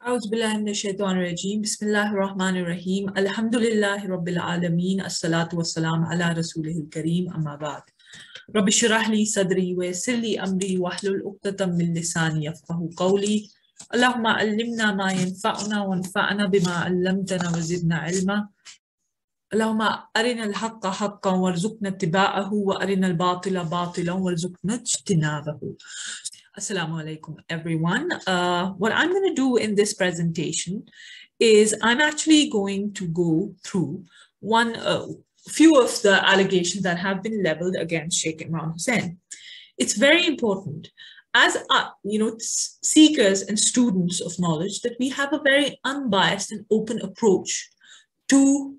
أعوذ بالله من الشيطان الرجيم بسم الله الرحمن الرحيم الحمد لله رب العالمين الصلاة والسلام على رسوله الكريم أما بعد رب اشرح لي صدري ويسر لي أمري واحلل عقدة من لساني يفقهوا قولي اللهم علمنا ما ينفعنا وانفعنا بما علمتنا وزدنا علما اللهم أرنا الحق حقا وارزقنا اتباعه وأرنا الباطل باطلا وارزقنا اجتنابه. Assalamu alaikum, everyone. What I'm going to do in this presentation is I'm actually going to go through few of the allegations that have been leveled against Shaykh Imran Hosein. It's very important as seekers and students of knowledge that we have a very unbiased and open approach to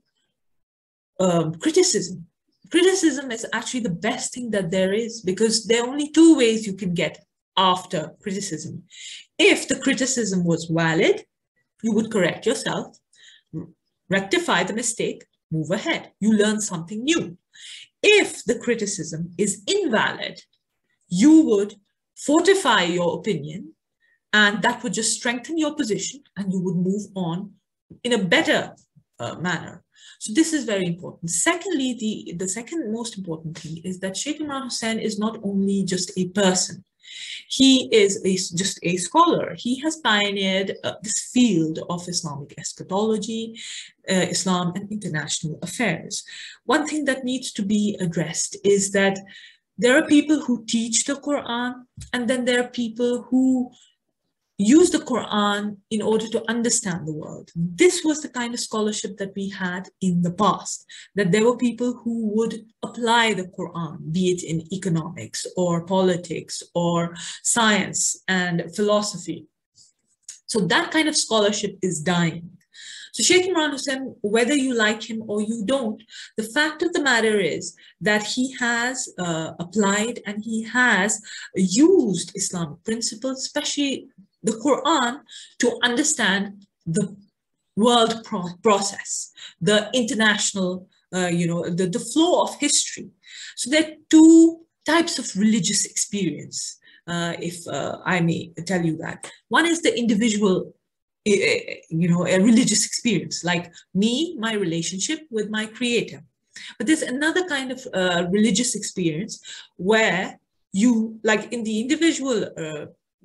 criticism. Criticism is actually the best thing that there is, because there are only two ways you can get after criticism. If the criticism was valid, you would correct yourself, rectify the mistake, move ahead. You learn something new. If the criticism is invalid, you would fortify your opinion, and that would just strengthen your position, and you would move on in a better manner. So this is very important. Secondly, the second most important thing is that Shaykh Imran Hosein is not only just a person. He is just a scholar. He has pioneered this field of Islamic eschatology, Islam and international affairs. One thing that needs to be addressed is that there are people who teach the Quran, and then there are people who use the Quran in order to understand the world. This was the kind of scholarship that we had in the past, that there were people who would apply the Quran, be it in economics or politics or science and philosophy. So that kind of scholarship is dying. So Shaykh Imran Hosein, whether you like him or you don't, the fact of the matter is that he has applied and he has used Islamic principles, especially the Quran, to understand the world process, the international, the flow of history. So there are two types of religious experience, if I may tell you that. One is the individual, a religious experience, like me, my relationship with my creator. But there's another kind of religious experience where you, like in the individual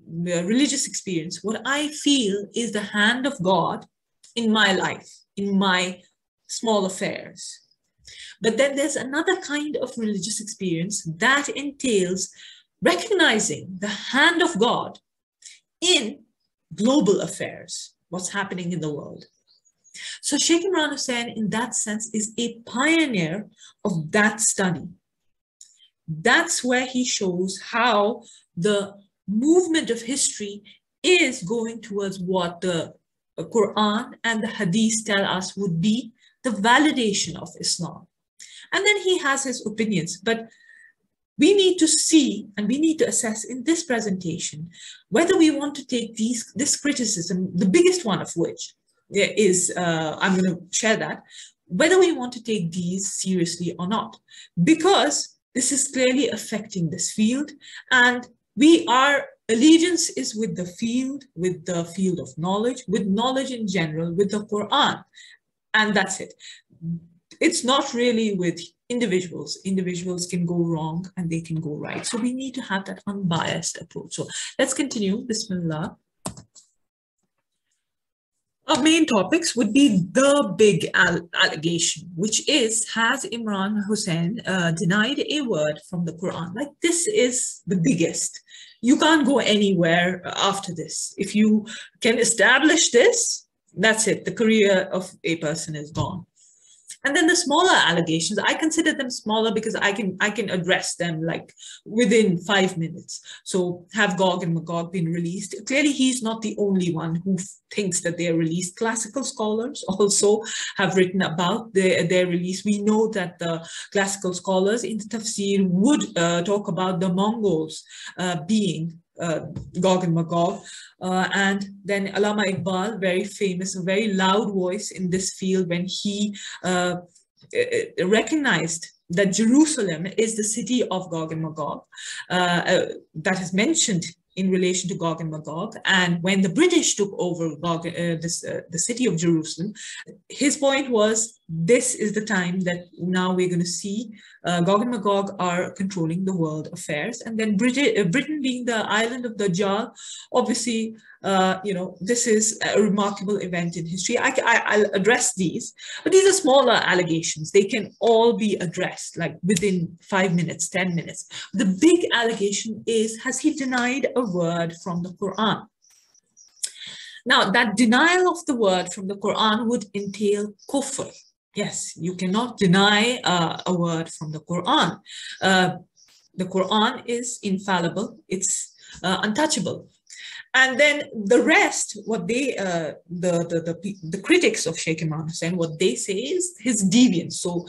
religious experience, what I feel is the hand of God in my life, in my small affairs. But then there's another kind of religious experience that entails recognizing the hand of God in global affairs, what's happening in the world. So Shaykh Imran Hosein, in that sense, is a pioneer of that study. That's where he shows how the movement of history is going towards what the Quran and the Hadith tell us would be the validation of Islam. And then he has his opinions, but we need to see and we need to assess in this presentation whether we want to take this criticism, the biggest one of which is, I'm going to share that, whether we want to take these seriously or not, because this is clearly affecting this field, and our allegiance is with the field of knowledge, with knowledge in general, with the Quran, and that's it. It's not really with individuals. Individuals can go wrong and they can go right. So we need to have that unbiased approach. So let's continue. Bismillah. Our main topics would be the big allegation, which is, has Imran Hosein denied a word from the Quran? Like, this is the biggest. You can't go anywhere after this. If you can establish this, that's it. The career of a person is gone. And then the smaller allegations, I consider them smaller because I can address them like within 5 minutes. So have Gog and Magog been released? Clearly, he's not the only one who thinks that they are released. Classical scholars also have written about their release. We know that the classical scholars in the tafsir would talk about the Mongols being Gog and Magog, and then Allama Iqbal, very famous, a very loud voice in this field, when he recognized that Jerusalem is the city of Gog and Magog, that is mentioned in relation to Gog and Magog. And when the British took over the city of Jerusalem, his point was, this is the time that now we're going to see Gog and Magog are controlling the world affairs. And then Britain being the island of Dajjal, obviously, this is a remarkable event in history. I'll address these, but these are smaller allegations. They can all be addressed like within 5 minutes, 10 minutes. The big allegation is, has he denied a word from the Quran? Now, that denial of the word from the Quran would entail kufr. Yes, you cannot deny a word from the Quran. The Quran is infallible, it's untouchable. And then the rest, what they, the critics of Shaykh Imran Hosein, what they say is his deviance. So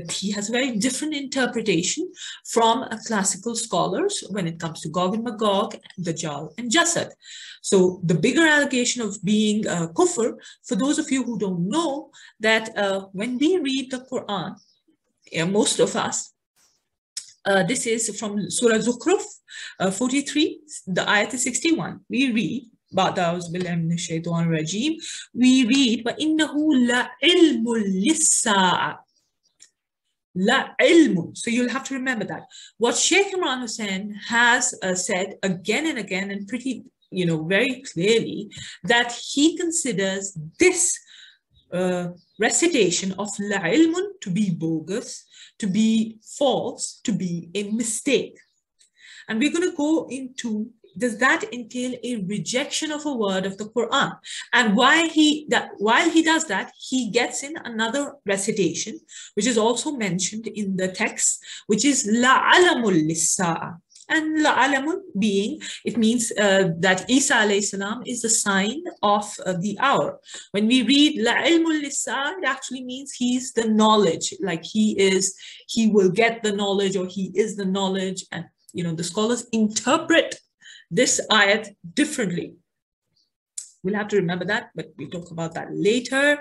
he has a very different interpretation from classical scholars when it comes to Gog and Magog, Dajjal and Jasad. So the bigger allegation of being kufr, for those of you who don't know, that when we read the Quran, most of us, this is from Surah Zukhruf 43, the ayat is 61. We read, we read, وَإِنَّهُ لَعِلْمٌ لِلسَّاعَةِ. La ilmun. So you'll have to remember that. What Shaykh Imran Hosein has said again and again, and pretty, very clearly, that he considers this recitation of la ilmun to be bogus, to be false, to be a mistake. And we're going to go into, does that entail a rejection of a word of the Quran? And while he does that, he gets in another recitation, which is also mentioned in the text, which is la'alamul lissa'a. And la'alamun being, it means that Isa alayhi salam is the sign of the hour. When we read la'ilmul lissa'a, it actually means he's the knowledge, like he will get the knowledge, or he is the knowledge. And the scholars interpret this ayat differently. We'll have to remember that, but we'll talk about that later.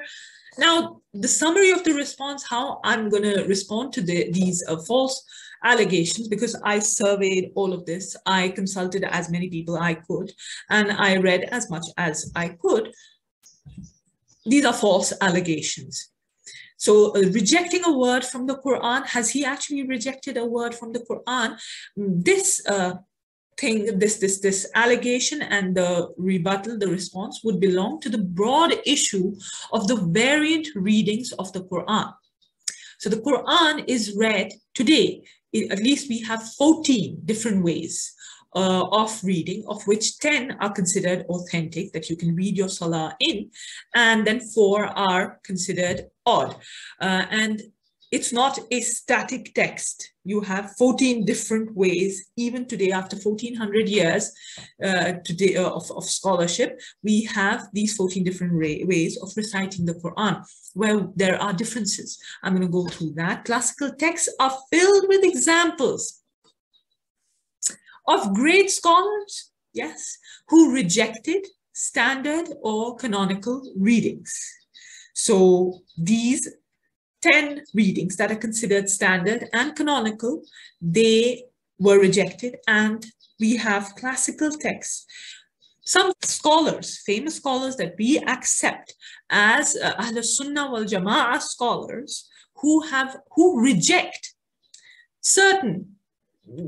Now, the summary of the response, how I'm going to respond to these false allegations, because I surveyed all of this. I consulted as many people I could, and I read as much as I could. These are false allegations. So rejecting a word from the Quran, has he actually rejected a word from the Quran? This this allegation and the rebuttal, the response, would belong to the broad issue of the variant readings of the Quran. So the Quran is read today, at least we have 14 different ways of reading, of which 10 are considered authentic, that you can read your salah in, and then 4 are considered odd. And it's not a static text. You have 14 different ways, even today, after 1400 years today of scholarship, we have these 14 different ways of reciting the Quran, where there are differences. I'm going to go through that. Classical texts are filled with examples of great scholars, yes, who rejected standard or canonical readings. So these 10 readings that are considered standard and canonical, they were rejected, and we have classical texts. Some scholars, famous scholars that we accept as Ahl Sunnah wal Jama'ah scholars, who reject certain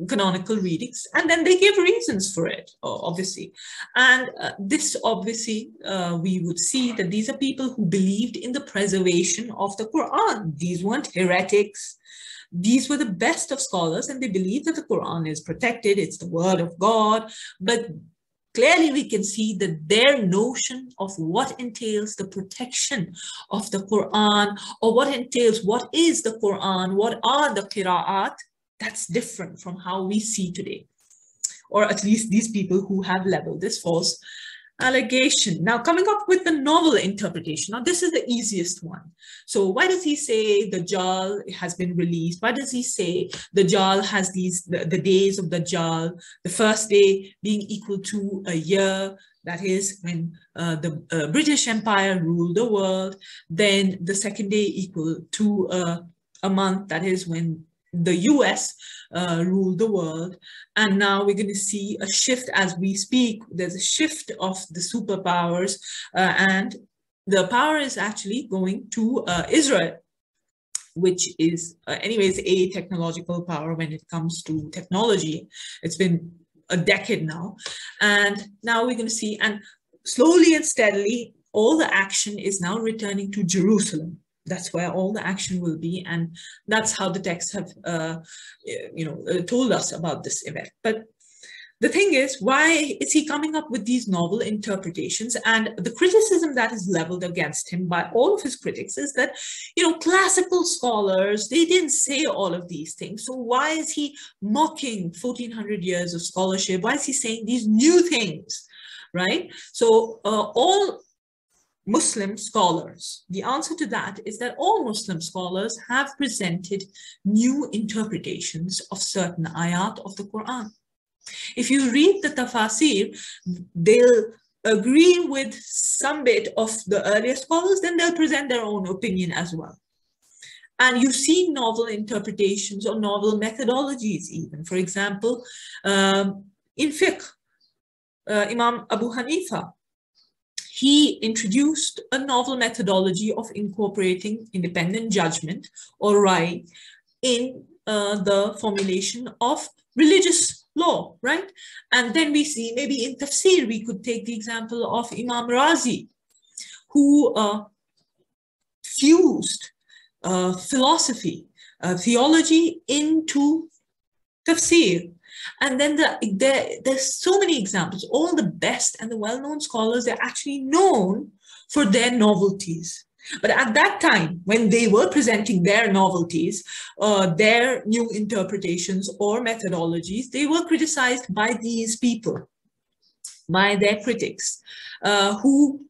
canonical readings, and then they give reasons for it, obviously. And this obviously, we would see that these are people who believed in the preservation of the Quran. These weren't heretics. These were the best of scholars, and they believe that the Quran is protected, it's the word of God. But clearly we can see that their notion of what entails the protection of the Quran, or what entails what is the Quran, what are the Qira'at, that's different from how we see today, or at least these people who have leveled this false allegation. Now, coming up with the novel interpretation. Now, this is the easiest one. So why does he say the Dajjal has been released? Why does he say the Dajjal has the days of the Dajjal, the first day being equal to a year, that is when the British Empire ruled the world, then the second day equal to a month, that is when the US ruled the world, and now we're going to see a shift as we speak. There's a shift of the superpowers, and the power is actually going to Israel, which is anyways a technological power when it comes to technology. It's been a decade now, and now we're going to see, and slowly and steadily, all the action is now returning to Jerusalem. That's where all the action will be, and that's how the texts have, told us about this event. But the thing is, why is he coming up with these novel interpretations? And the criticism that is leveled against him by all of his critics is that, classical scholars, they didn't say all of these things. So why is he mocking 1400 years of scholarship? Why is he saying these new things, right? So all Muslim scholars, the answer to that is that all Muslim scholars have presented new interpretations of certain ayat of the Quran. If you read the tafasir, they'll agree with some bit of the earlier scholars, then they'll present their own opinion as well. And you see novel interpretations or novel methodologies even. For example, in fiqh, Imam Abu Hanifa, he introduced a novel methodology of incorporating independent judgment or rai in the formulation of religious law, right? And then we see, maybe in tafsir, we could take the example of Imam Razi, who fused philosophy, theology into tafsir. And then there's so many examples. All the best and the well-known scholars, they're actually known for their novelties. But at that time, when they were presenting their novelties, their new interpretations or methodologies, they were criticized by these people, by their critics, who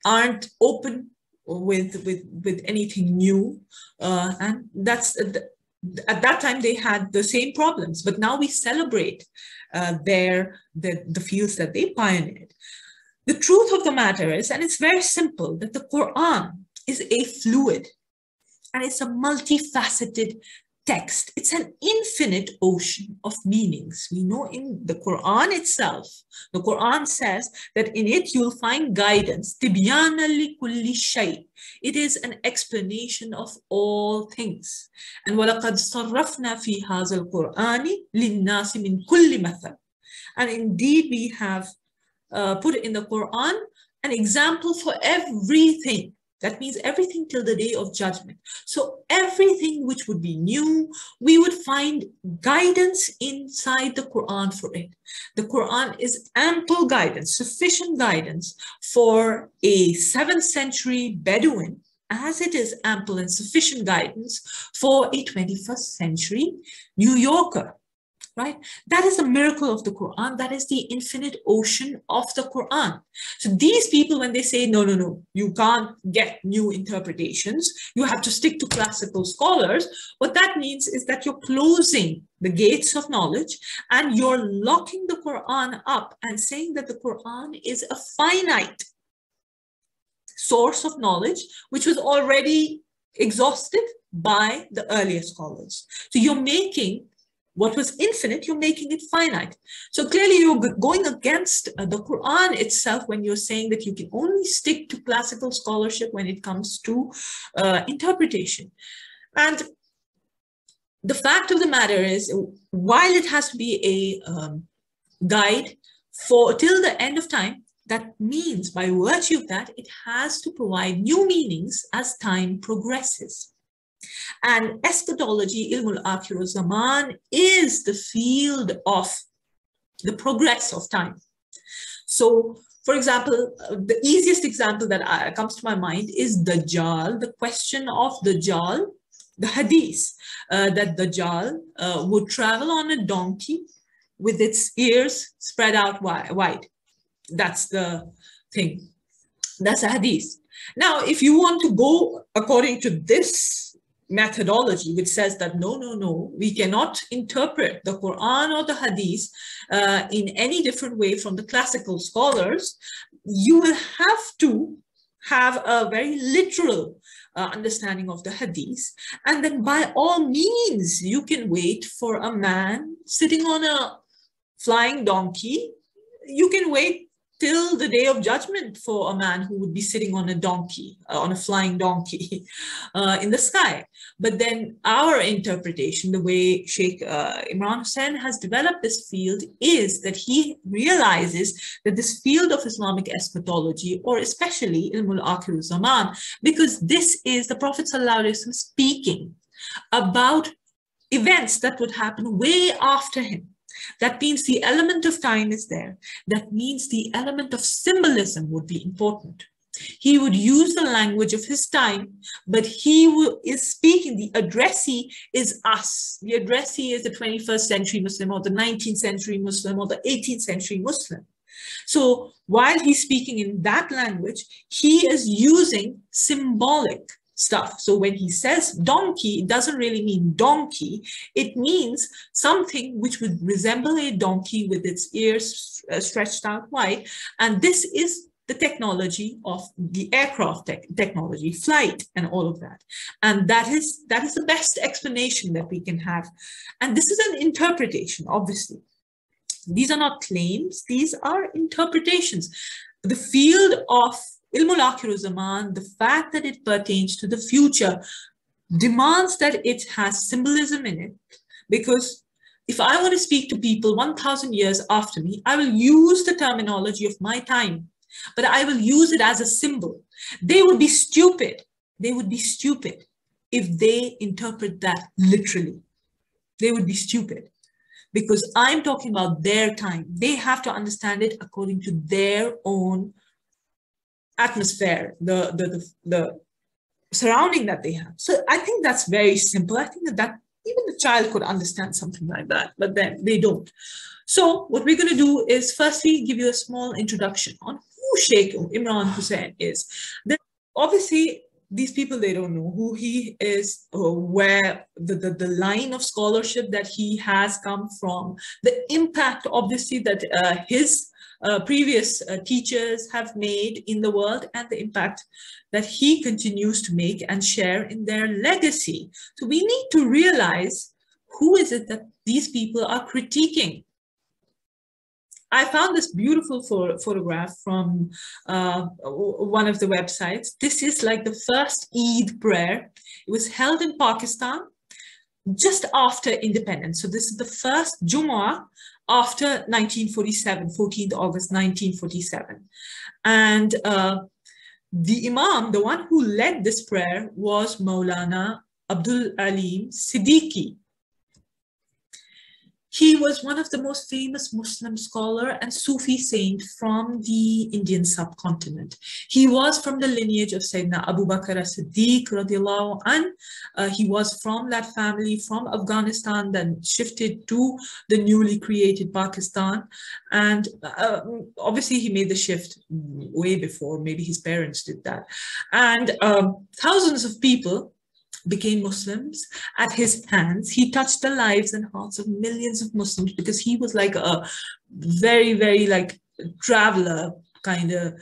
aren't open with anything new. And that's... At that time, they had the same problems, but now we celebrate the fields that they pioneered. The truth of the matter is, and it's very simple, that the Quran is a fluid and it's a multifaceted text. It's an infinite ocean of meanings. We know in the Quran itself, the Quran says that in it you'll find guidance. Tibyana li kulli shay. It is an explanation of all things. And وَلَقَدْ صَرَّفْنَا فِي هَذَا الْقُرْآنِ لِلنَّاسِ مِنْ كُلِّ مَثَلٍ. And indeed we have put in the Quran an example for everything. That means everything till the day of judgment. So everything which would be new, we would find guidance inside the Quran for it. The Quran is ample guidance, sufficient guidance for a 7th century Bedouin, as it is ample and sufficient guidance for a 21st century New Yorker. Right? That is the miracle of the Quran. That is the infinite ocean of the Quran. So these people, when they say, no, you can't get new interpretations, you have to stick to classical scholars, what that means is that you're closing the gates of knowledge and you're locking the Quran up and saying that the Quran is a finite source of knowledge, which was already exhausted by the earlier scholars. So you're making what was infinite, you're making it finite. So clearly you're going against the Quran itself when you're saying that you can only stick to classical scholarship when it comes to interpretation. And the fact of the matter is, while it has to be a guide for till the end of time, that means by virtue of that, it has to provide new meanings as time progresses. And eschatology, ilmul akhir zaman, is the field of the progress of time. So, for example, the easiest example that comes to my mind is Dajjal, the question of Dajjal, the hadith, that Dajjal would travel on a donkey with its ears spread out wide. That's the thing. That's a hadith. Now, if you want to go according to this methodology, which says that no, we cannot interpret the Quran or the Hadith in any different way from the classical scholars, you will have to have a very literal understanding of the hadith. And then by all means, you can wait for a man sitting on a flying donkey. You can wait till the day of judgment for a man who would be sitting on a donkey, on a flying donkey in the sky. But then our interpretation, the way Shaykh Imran Hosein has developed this field, is that he realizes that this field of Islamic eschatology, or especially Ilm al-Akhir Zaman, because this is the Prophet ﷺ speaking about events that would happen way after him. That means the element of time is there. That means the element of symbolism would be important. He would use the language of his time, but he is speaking, the addressee is us. The addressee is the 21st century Muslim, or the 19th century Muslim, or the 18th century Muslim. So while he's speaking in that language, he is using symbolic stuff. So when he says donkey, it doesn't really mean donkey. It means something which would resemble a donkey with its ears stretched out wide. And this is the technology of the aircraft technology, flight and all of that. And that is the best explanation that we can have. And this is an interpretation, obviously. These are not claims, these are interpretations. The field of Ilm al-Akhir Zaman, the fact that it pertains to the future, demands that it has symbolism in it. Because if I want to speak to people 1,000 years after me, I will use the terminology of my time, but I will use it as a symbol. They would be stupid. They would be stupid if they interpret that literally. They would be stupid. Because I'm talking about their time. They have to understand it according to their own atmosphere, the surrounding that they have. So I think that's very simple. I think that even the child could understand something like that, but then they don't. So what we're going to do is firstly give you a small introduction on who Shaykh Imran Hosein is. Then obviously these people, they don't know who he is, or where the line of scholarship that he has come from, the impact obviously that his previous teachers have made in the world, and the impact that he continues to make and share in their legacy. So we need to realize who is it that these people are critiquing. I found this beautiful photograph from one of the websites. This is like the first Eid prayer. It was held in Pakistan just after independence. So this is the first Jumu'ah after 1947, 14th August 1947. And the Imam, the one who led this prayer, was Maulana Abdul Alim Siddiqui. He was one of the most famous Muslim scholar and Sufi saint from the Indian subcontinent. He was from the lineage of Sayyidina Abu Bakr as-Siddiq radiallahu an. He was from that family from Afghanistan, then shifted to the newly created Pakistan. And obviously he made the shift way before, maybe his parents did that. And thousands of people became Muslims at his hands. He touched the lives and hearts of millions of Muslims because he was like a very, very like traveler kind of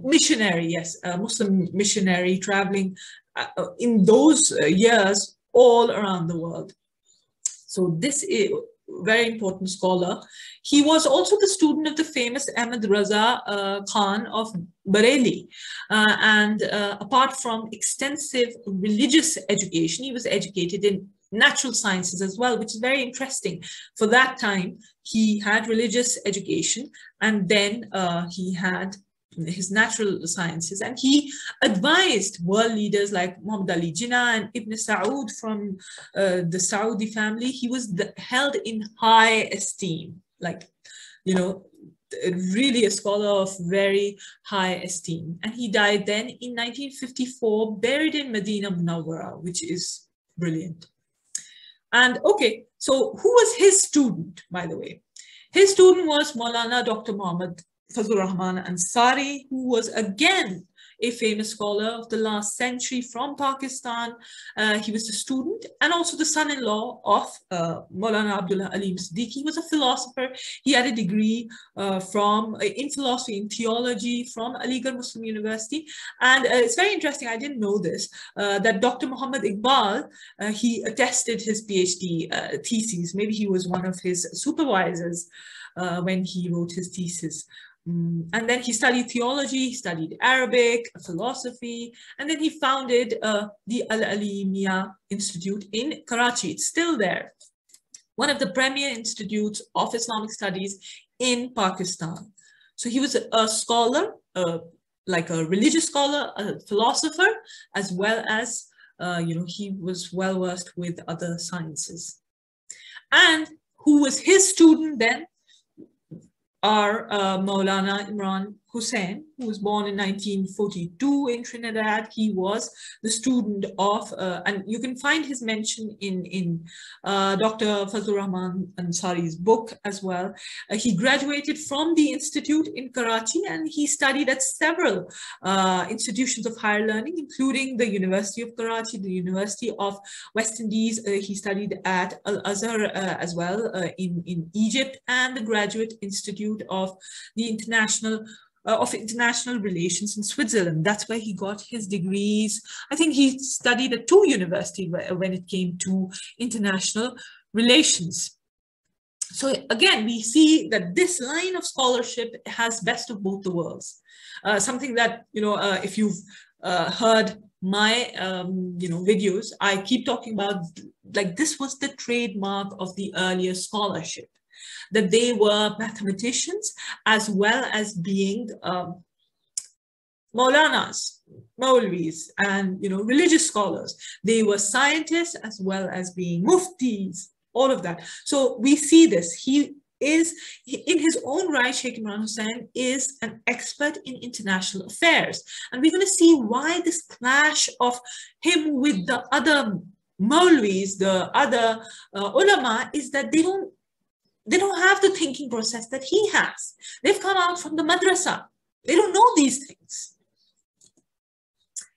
missionary, yes, a Muslim missionary traveling in those years all around the world. So this is very important scholar. He was also the student of the famous Ahmad Raza Khan of Bareilly. Apart from extensive religious education, he was educated in natural sciences as well, which is very interesting. For that time, he had religious education, and then he had his natural sciences, and he advised world leaders like Muhammad Ali Jinnah and Ibn Saud from the Saudi family. He was held in high esteem, like, you know, really a scholar of very high esteem. And he died then in 1954, buried in Medina Munawwara, which is brilliant. And okay, so who was his student, by the way? His student was Maulana Dr. Muhammad Fazlur Rahman Ansari, who was again a famous scholar of the last century from Pakistan. He was the student and also the son-in-law of Maulana Abdullah Alim Siddiqui. He was a philosopher. He had a degree in philosophy, in theology from Aligarh Muslim University. And it's very interesting, I didn't know this, that Dr. Muhammad Iqbal, he attested his PhD thesis. Maybe he was one of his supervisors when he wrote his thesis. And then he studied theology, he studied Arabic, philosophy, and then he founded the Al-Alimiyya Institute in Karachi. It's still there. One of the premier institutes of Islamic studies in Pakistan. So he was a scholar, like a religious scholar, a philosopher, as well as, he was well versed with other sciences. And who was his student then? Are Maulana Imran Hosein, who was born in 1942 in Trinidad. He was the student of, and you can find his mention in Dr. Fazlur Rahman Ansari's book as well. He graduated from the institute in Karachi, and he studied at several institutions of higher learning, including the University of Karachi, the University of West Indies. He studied at Al-Azhar as well in Egypt, and the Graduate Institute of the International Relations in Switzerland. That's where he got his degrees. I think he studied at 2 universities when it came to international relations. So again, we see that this line of scholarship has best of both the worlds. Something that, if you've heard my, videos, I keep talking about, like, this was the trademark of the earlier scholarship, that they were mathematicians as well as being Maulanas, Maulvis, and religious scholars. They were scientists as well as being muftis, all of that. So we see this. He is, in his own right, Shaykh Imran Hosein is an expert in international affairs. And we're going to see why this clash of him with the other Maulvis, the other ulema, is that they don't have the thinking process that he has. They've come out from the madrasa. They don't know these things.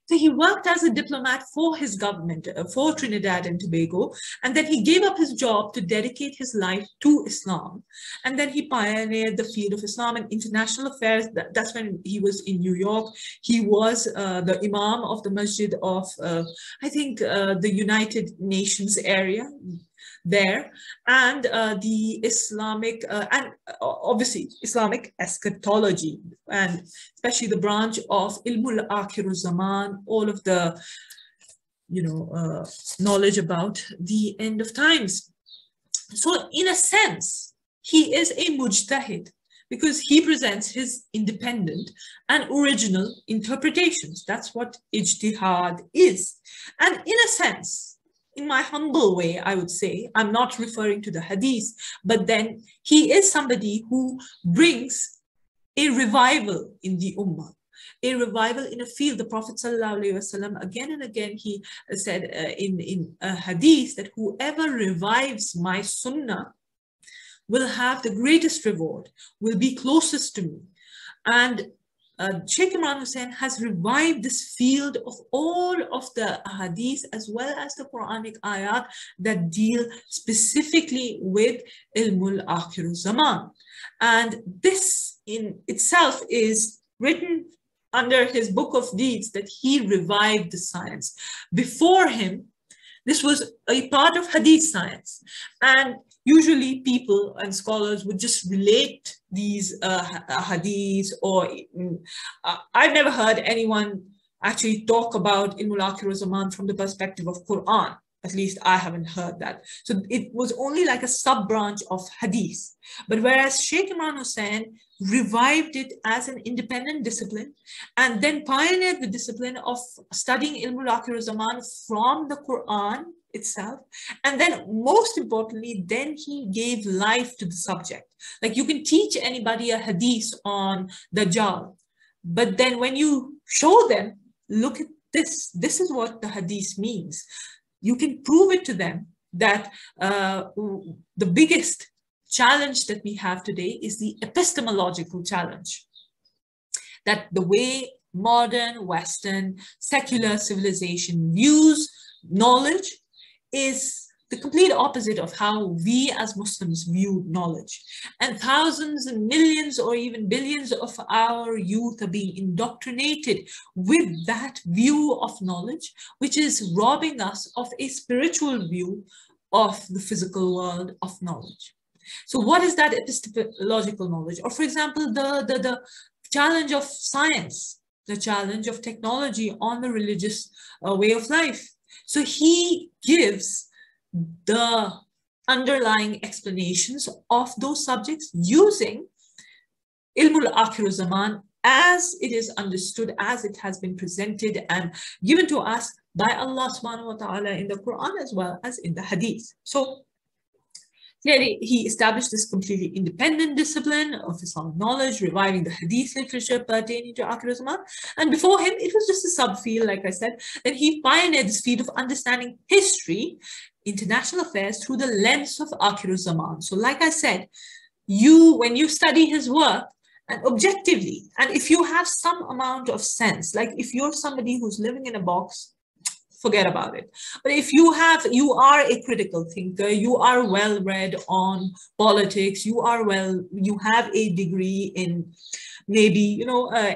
So he worked as a diplomat for his government, for Trinidad and Tobago, and then he gave up his job to dedicate his life to Islam. And then he pioneered the field of Islam and international affairs. That's when he was in New York. He was the Imam of the Masjid of, I think, the United Nations area there, and the Islamic, and obviously Islamic eschatology, and especially the branch of Ilmul Akhir Zaman, all of the, knowledge about the end of times. So in a sense, he is a mujtahid, because he presents his independent and original interpretations. That's what ijtihad is. And in a sense, in my humble way, I would say, I'm not referring to the hadith, but then he is somebody who brings a revival in the ummah, a revival in a field. The Prophet ﷺ, again and again, he said in a hadith that whoever revives my sunnah will have the greatest reward, will be closest to me. And Shaykh Imran Hosein has revived this field of all of the hadith as well as the Quranic ayat that deal specifically with Ilmul Akhir Zaman. And this in itself is written under his book of deeds, that he revived the science. Before him, this was a part of hadith science. And usually people and scholars would just relate these hadiths, or I've never heard anyone actually talk about Ilmul Akhir Zaman from the perspective of Qur'an. At least I haven't heard that. So it was only like a sub-branch of hadith. But whereas Shaykh Imran Hosein revived it as an independent discipline, and then pioneered the discipline of studying Ilmul Akhir Zaman from the Qur'an itself. And then most importantly, then he gave life to the subject. Like, you can teach anybody a hadith on Dajjal, but then when you show them, look at this, this is what the hadith means. You can prove it to them that the biggest challenge that we have today is the epistemological challenge. That the way modern, Western, secular civilization views knowledge is the complete opposite of how we as Muslims view knowledge. And thousands and millions or even billions of our youth are being indoctrinated with that view of knowledge, which is robbing us of a spiritual view of the physical world of knowledge. So what is that epistemological knowledge? Or for example, the challenge of science, the challenge of technology on the religious way of life. So he gives the underlying explanations of those subjects using Ilmul Akhir Zaman as it is understood, as it has been presented and given to us by Allah subhanahu wa ta'ala in the Quran as well as in the Hadith. So clearly, he established this completely independent discipline of Islamic knowledge, reviving the Hadith literature pertaining to Akhir Zaman. And before him, it was just a subfield, like I said. Then he pioneered this field of understanding history, international affairs through the lens of Akhir Zaman. So like I said, when you study his work, and objectively, and if you have some amount of sense, like if you're somebody who's living in a box, forget about it. But if you are a critical thinker, you are well read on politics, you have a degree in maybe,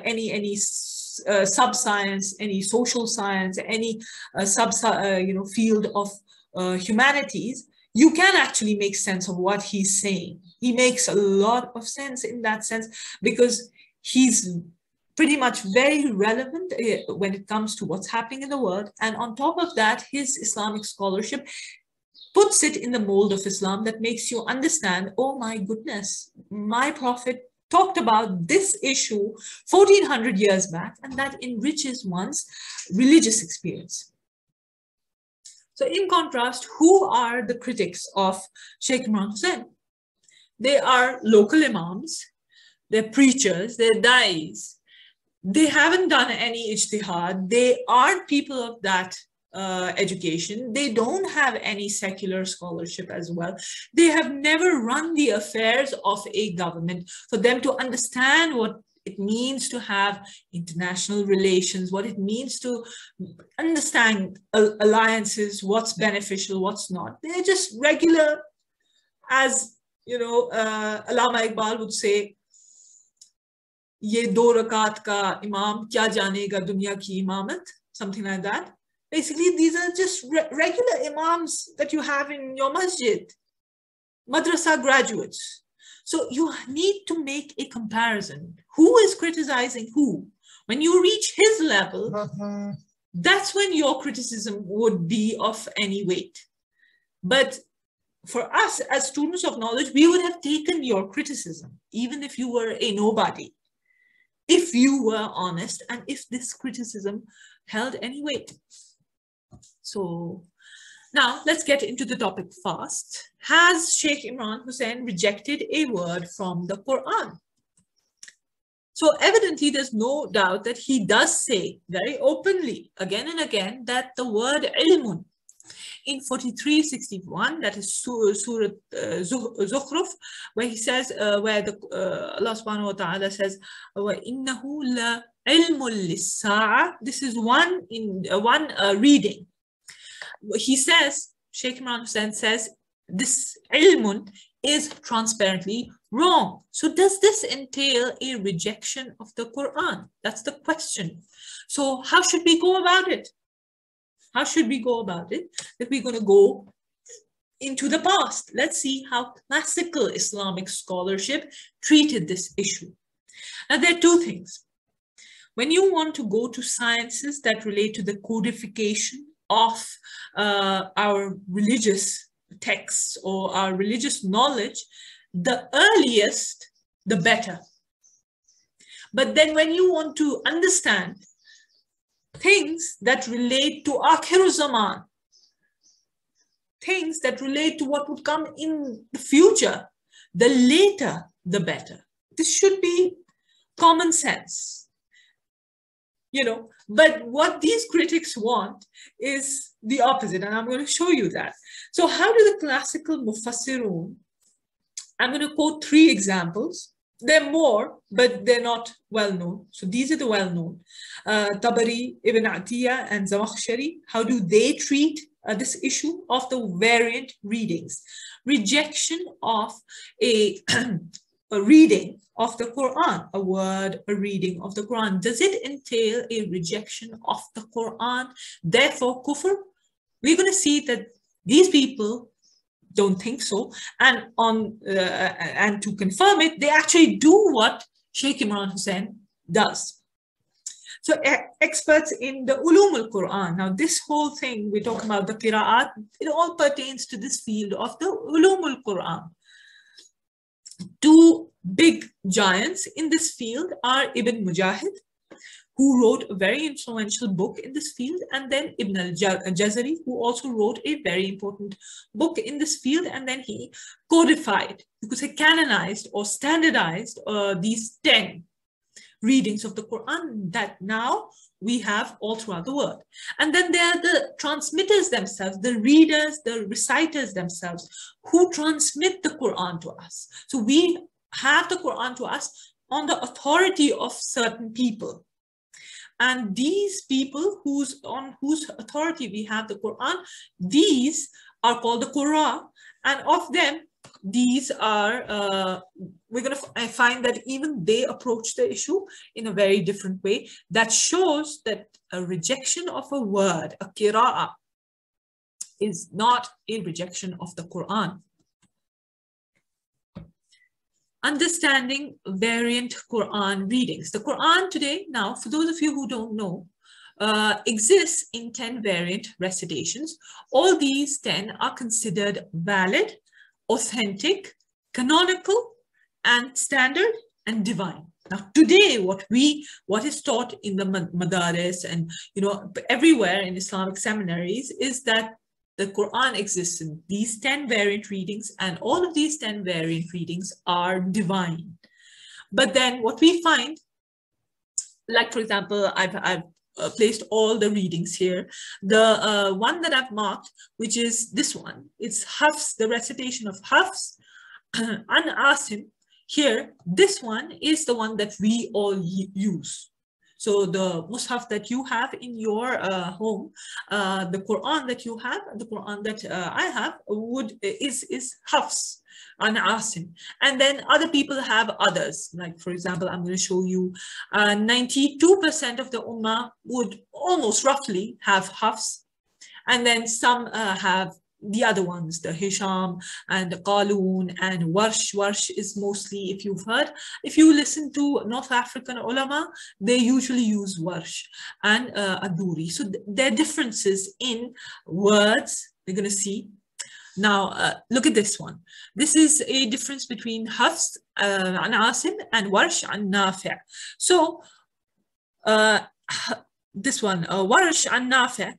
any sub-science, any social science, any field of humanities, you can actually make sense of what he's saying. He makes a lot of sense in that sense because he's pretty much very relevant when it comes to what's happening in the world. And on top of that, his Islamic scholarship puts it in the mold of Islam that makes you understand, oh my goodness, my prophet talked about this issue 1400 years back, and that enriches one's religious experience. So in contrast, who are the critics of Shaykh Imran Hosein? They are local imams, they're preachers, they're da'is. They haven't done any ijtihad. They aren't people of that education. They don't have any secular scholarship as well. They have never run the affairs of a government for them to understand what it means to have international relations, what it means to understand alliances, what's beneficial, what's not. They're just regular, as Allama Iqbal would say, ye do rakat ka imam kya janega dunya ki imamat, something like that. Basically, these are just regular imams that you have in your masjid, madrasa graduates. So you need to make a comparison. Who is criticizing who? When you reach his level, that's when your criticism would be of any weight. But for us as students of knowledge, we would have taken your criticism, even if you were a nobody, if you were honest, and if this criticism held any weight. So now let's get into the topic fast. Has Shaykh Imran Hosein rejected a word from the Quran? So evidently there's no doubt that he does say very openly again and again that the word ilmun in 43:61, that is Surah Zukhruf, where he says, where Allah subhanahu wa ta'ala says, وَإِنَّهُ لَعِلْمٌ لِلسَّاعَةِ. This is one reading. He says, Shaykh Imran Hosein says, this ilmun is transparently wrong. So does this entail a rejection of the Quran? That's the question. So how should we go about it? How should we go about it? That we're going to go into the past. Let's see how classical Islamic scholarship treated this issue. Now, there are two things. When you want to go to sciences that relate to the codification of our religious texts or our religious knowledge, the earliest, the better. But then when you want to understand things that relate to Akhir Zaman, things that relate to what would come in the future, the later, the better. This should be common sense, but what these critics want is the opposite, and I'm going to show you that. So how do the classical Mufassiroon, I'm going to quote 3 examples. There are more, but they're not well known. So these are the well known. Tabari, Ibn A'tiyyah and Zamakhshari, how do they treat this issue of the variant readings? Rejection of a, a reading of the Quran, a word, a reading of the Quran. Does it entail a rejection of the Quran? Therefore, kufr? We're going to see that these people don't think so, and to confirm it, they actually do what Shaykh Imran Hosein does. So experts in the Quran. Now this whole thing we're talking about, the Qira'at, it all pertains to this field of the Quran. Two big giants in this field are Ibn Mujahid, who wrote a very influential book in this field, and then Ibn al-Jazari, who also wrote a very important book in this field, and then he codified, you could say canonized or standardized these 10 readings of the Quran that now we have all throughout the world. And then there are the transmitters themselves, the readers, the reciters themselves, who transmit the Quran to us. So we have the Quran to us on the authority of certain people. And these people on whose authority we have the Quran, these are called the Qur'an. And of them, these are, we're going to find that even they approach the issue in a very different way. That shows that a rejection of a word, a qira'ah, is not a rejection of the Quran. Understanding variant Quran readings. The Quran today, now, for those of you who don't know, exists in 10 variant recitations. All these 10 are considered valid, authentic, canonical, and standard, and divine. Now, today, what is taught in the madaris and everywhere in Islamic seminaries is that the Quran exists in these 10 variant readings, and all of these 10 variant readings are divine. But then what we find, like for example, I've placed all the readings here. The one that I've marked, which is this one, it's Hafs, the recitation of Hafs and Asim. Here, this one is the one that we all use. So the mushaf that you have in your home, the Quran that you have, the Quran that I have is Hafs and Asim. And then other people have others. Like for example, I'm going to show you 92% of the Ummah would almost roughly have Hafs. And then some have the other ones, the Hisham and the Qalun and Warsh. Warsh is mostly, if you've heard, if you listen to North African ulema, they usually use Warsh and Aduri. So there are differences in words we're going to see. Now, look at this one. This is a difference between Hafs and Asim and Warsh and Nafi'. So this one, Warsh and Nafi'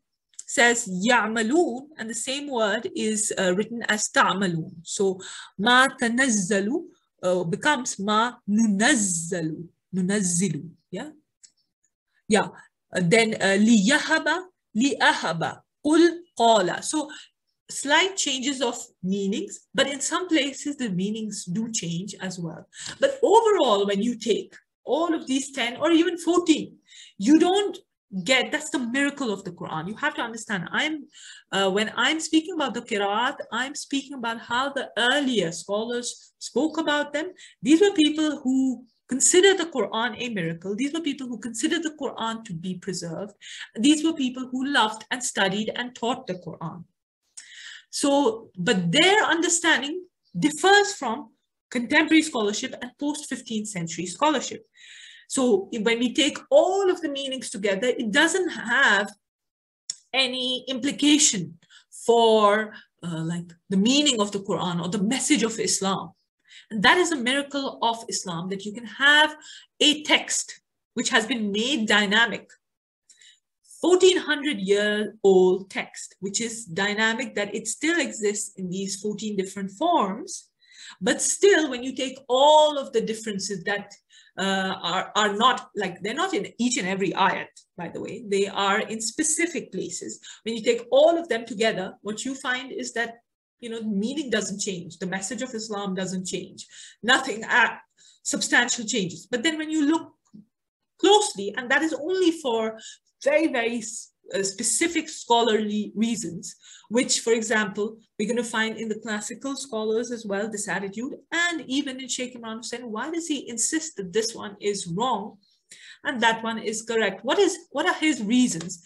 says ya'malun, and the same word is written as ta'malun. So ma tanazzalu becomes ma nunazzalu, nunazzilu. Yeah. Then liyahaba, liahaba, qul qala. So slight changes of meanings, but in some places the meanings do change as well. But overall, when you take all of these 10 or even 14, you don't get, that's the miracle of the Quran. You have to understand, when I'm speaking about the Qira'at, I'm speaking about how the earlier scholars spoke about them. These were people who considered the Quran a miracle. These were people who considered the Quran to be preserved. These were people who loved and studied and taught the Quran. So, but their understanding differs from contemporary scholarship and post-15th century scholarship. So when we take all of the meanings together, it doesn't have any implication for like the meaning of the Quran or the message of Islam. And that is a miracle of Islam, that you can have a text which has been made dynamic, 1400-year-old text, which is dynamic, that it still exists in these 14 different forms. But still, when you take all of the differences that are not, like, they're not in each and every ayat, by the way, they are in specific places. When you take all of them together, what you find is that, the meaning doesn't change. The message of Islam doesn't change. Nothing. substantial changes. But then when you look closely, and that is only for very, very specific scholarly reasons, which, for example, we're going to find in the classical scholars as well, this attitude, and even in Shaykh Imran Hosein, why does he insist that this one is wrong and that one is correct? What are his reasons?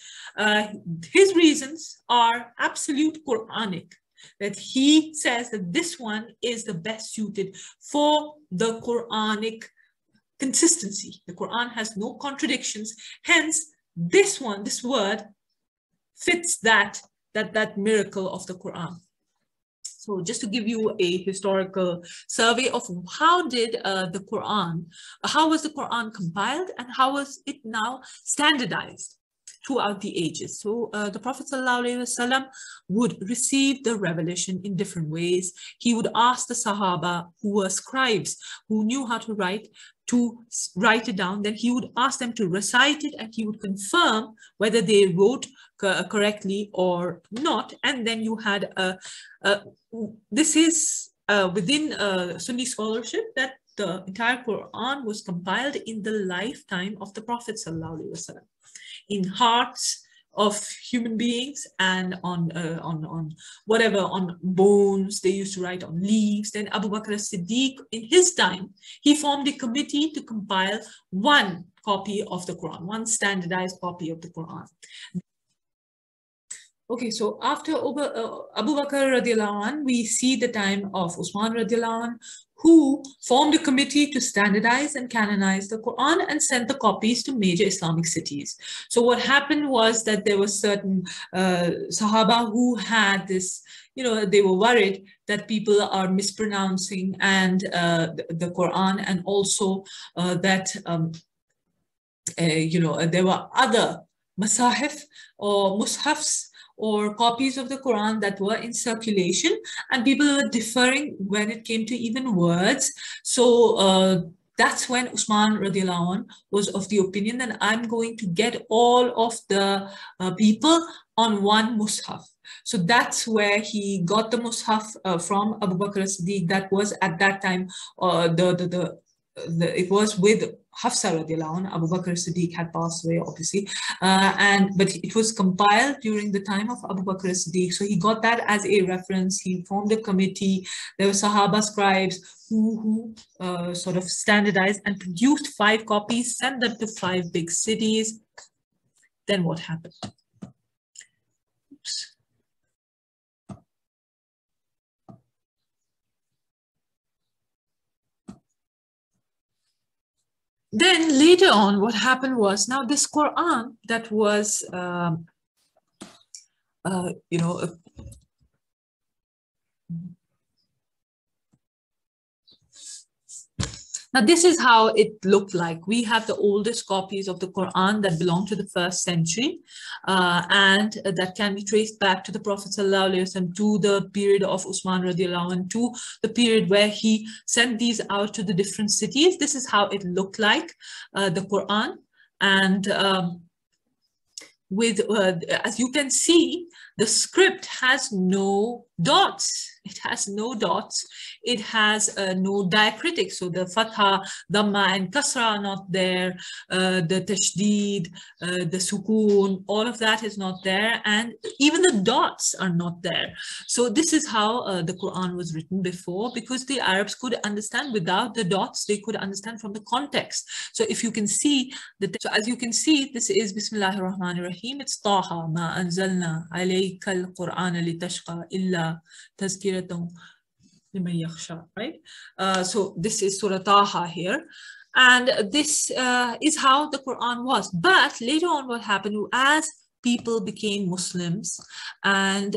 His reasons are absolute Quranic, that he says that this one is the best suited for the Quranic consistency. The Quran has no contradictions, hence this one, this word fits that miracle of the Quran. So just to give you a historical survey of how did the Quran, how was the Quran compiled and how was it now standardized throughout the ages. So the Prophet ﷺ would receive the revelation in different ways. He would ask the Sahaba, who were scribes, who knew how to write it down. Then he would ask them to recite it and he would confirm whether they wrote correctly or not. And then you had, this is within Sunni scholarship, that the entire Quran was compiled in the lifetime of the Prophet ﷺ, in hearts of human beings and on whatever, on bones. They used to write on leaves. Then Abu Bakr as-Siddiq, in his time, he formed a committee to compile one copy of the Quran, one standardized copy of the Quran. Okay, so after Abu Bakr radiallahu anh, we see the time of Usman radiallahu anh, who formed a committee to standardize and canonize the Quran and sent the copies to major Islamic cities. So what happened was that there were certain Sahaba who had this, they were worried that people are mispronouncing and the Quran, and also that, there were other masahif or mushafs or copies of the Quran that were in circulation, and people were differing when it came to even words. So that's when Usman radiallahu anh was of the opinion that I'm going to get all of the people on one mushaf. So that's where he got the mushaf from Abu Bakr as-Siddiq. That was at that time it was with Hafsa radiallahu anh. Abu Bakr as-Siddiq had passed away, obviously, but it was compiled during the time of Abu Bakr as-Siddiq. So he got that as a reference. He formed a committee. There were Sahaba scribes who sort of standardized and produced 5 copies, sent them to 5 big cities. Then what happened? Oops. Then later on, what happened was, now this Quran that was, now this is how it looked like. We have the oldest copies of the Quran that belong to the 1st century, and that can be traced back to the Prophet ﷺ, to the period of Usman radiallahu anh, to the period where he sent these out to the different cities. This is how it looked like, the Quran. And with, as you can see, the script has no dots. It has no dots. It has no diacritics. So the fatha, dhamma, and kasra are not there. The tashdid, the sukoon, all of that is not there. And even the dots are not there. So this is how the Quran was written before, because the Arabs could understand without the dots. They could understand from the context. So if you can see, so as you can see, this is Bismillahir Rahmanir Rahim. It's Taha ma anzalna alayka al-Qur'ana litashqa illa tazkiratan liman yakhsha, right? So this is Surah Taha here. And this is how the Quran was. But later on, what happened, as people became Muslims and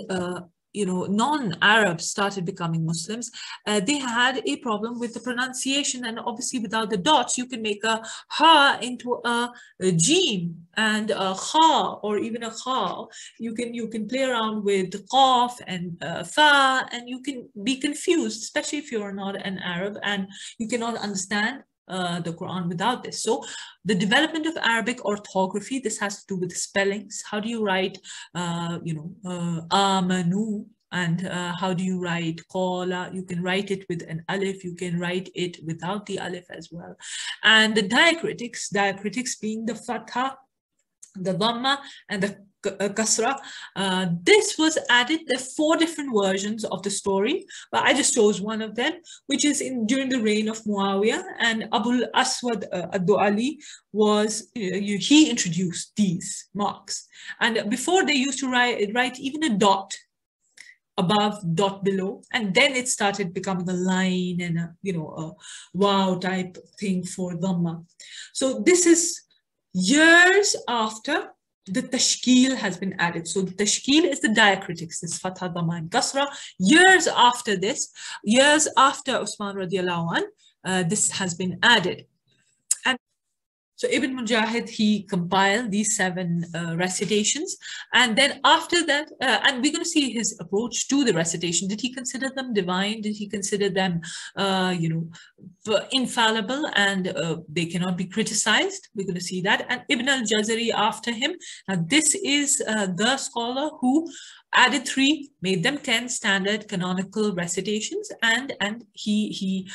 non-Arabs started becoming Muslims, they had a problem with the pronunciation. And obviously without the dots, you can make a ha into a jim, and a kha, or even a kha. You can play around with qaf and fa, and you can be confused, especially if you're not an Arab and you cannot understand the Quran without this. So the development of Arabic orthography, this has to do with spellings. How do you write, amanu? And how do you write qala? You can write it with an alif, you can write it without the alif as well. And the diacritics being the fatha, the dhamma, and the kasra. This was added. There are 4 different versions of the story, but I just chose one of them, which is during the reign of Muawiyah, and Abul Aswad ad-Du'ali was, he introduced these marks. And before, they used to write even a dot above, dot below, and then it started becoming a line and a wow type thing for dhamma. So this is years after the tashkil has been added. So the tashkil is the diacritics, this fatha, dhamma, and kasra. Years after this, years after Usman radiallahu anh, this has been added. And so Ibn Mujahid, he compiled these 7 recitations, and then after that, and we're going to see his approach to the recitation. Did he consider them divine? Did he consider them, infallible, and they cannot be criticized? We're going to see that. And Ibn al-Jazari after him. Now this is the scholar who added 3, made them 10 standard canonical recitations, and his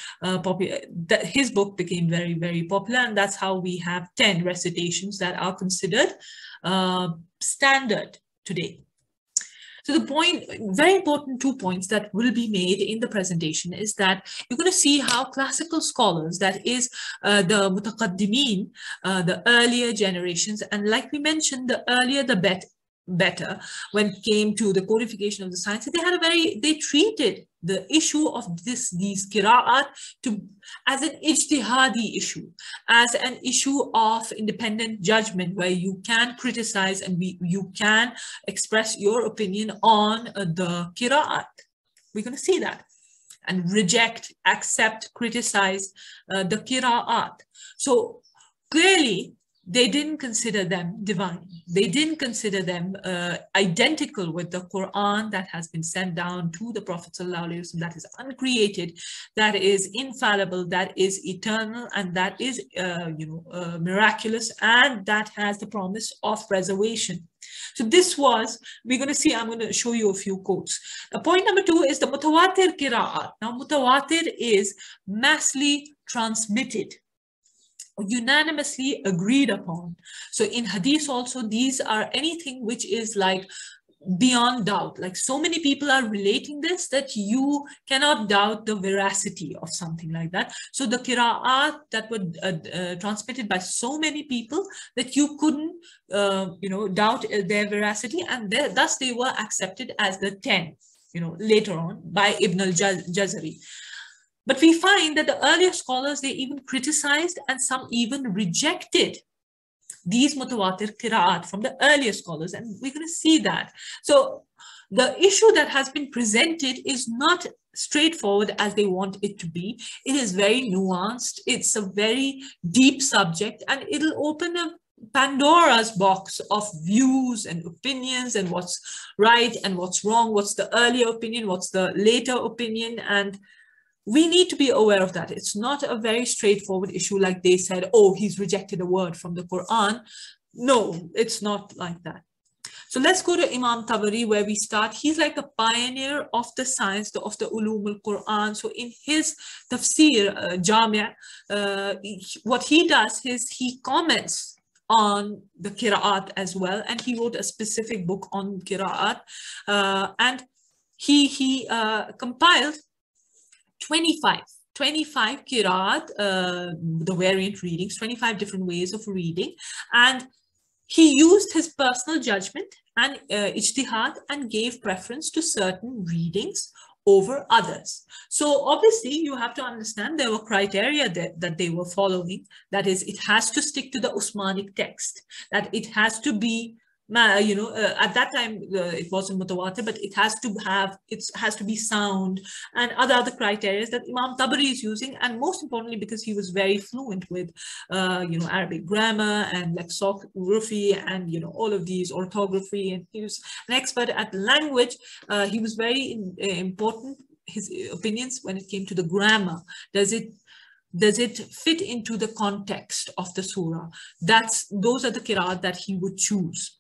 book became very, very popular, and that's how we have 10 recitations that are considered standard today. So the point, very important 2 points that will be made in the presentation is that you're going to see how classical scholars, that is the mutaqaddimin, the earlier generations, and like we mentioned, the earlier the better when it came to the codification of the science, they treated the issue of these qira'at as an ijtihadi issue, as an issue of independent judgment, where you can criticize and you can express your opinion on the qira'at. We're going to see that, and reject, accept, criticize the qira'at. So clearly, they didn't consider them divine. They didn't consider them identical with the Qur'an that has been sent down to the Prophet ﷺ, that is uncreated, that is infallible, that is eternal, and that is miraculous, and that has the promise of preservation. So this was, we're going to see, I'm going to show you a few quotes. Point number 2 is the Mutawattir Qira'at. Now Mutawattir is massively transmitted, unanimously agreed upon. So in hadith also, these are anything which is like beyond doubt, like so many people are relating this that you cannot doubt the veracity of something like that. So the qira'at that were transmitted by so many people that you couldn't doubt their veracity, and thus they were accepted as the 10 later on by Ibn al-Jazari. But we find that the earlier scholars, they even criticized and some even rejected these mutawatir qira'at from the earlier scholars, and we're going to see that. So the issue that has been presented is not straightforward as they want it to be. It is very nuanced. It's a very deep subject, and it'll open a Pandora's box of views and opinions, and what's right and what's wrong, what's the earlier opinion, what's the later opinion, and we need to be aware of that. It's not a very straightforward issue like they said, oh, he's rejected a word from the Quran. No, it's not like that. So let's go to Imam Tabari, where we start. He's like a pioneer of the science, of the ulum al-Quran. So in his tafsir, Jami', what he does is he comments on the Qira'at as well. And he wrote a specific book on Qira'at. And he compiled 25 Qira'at, the variant readings, 25 different ways of reading. And he used his personal judgment and ijtihad and gave preference to certain readings over others. So obviously you have to understand there were criteria that they were following. That is, it has to stick to the Usmanic text, that it has to be at that time it wasn't mutawattir, but it has to be sound, and other criteria that Imam Tabari is using. And most importantly, because he was very fluent with Arabic grammar and lexicography and all of these, orthography, and he was an expert at language. He was very important, his opinions when it came to the grammar. Does it fit into the context of the surah? Those are the qira'at that he would choose.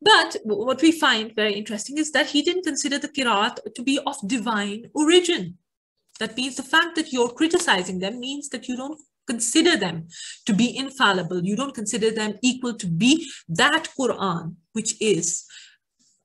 But what we find very interesting is that he didn't consider the Qira'at to be of divine origin. That means the fact that you're criticizing them means that you don't consider them to be infallible. You don't consider them equal to be that Qur'an, which is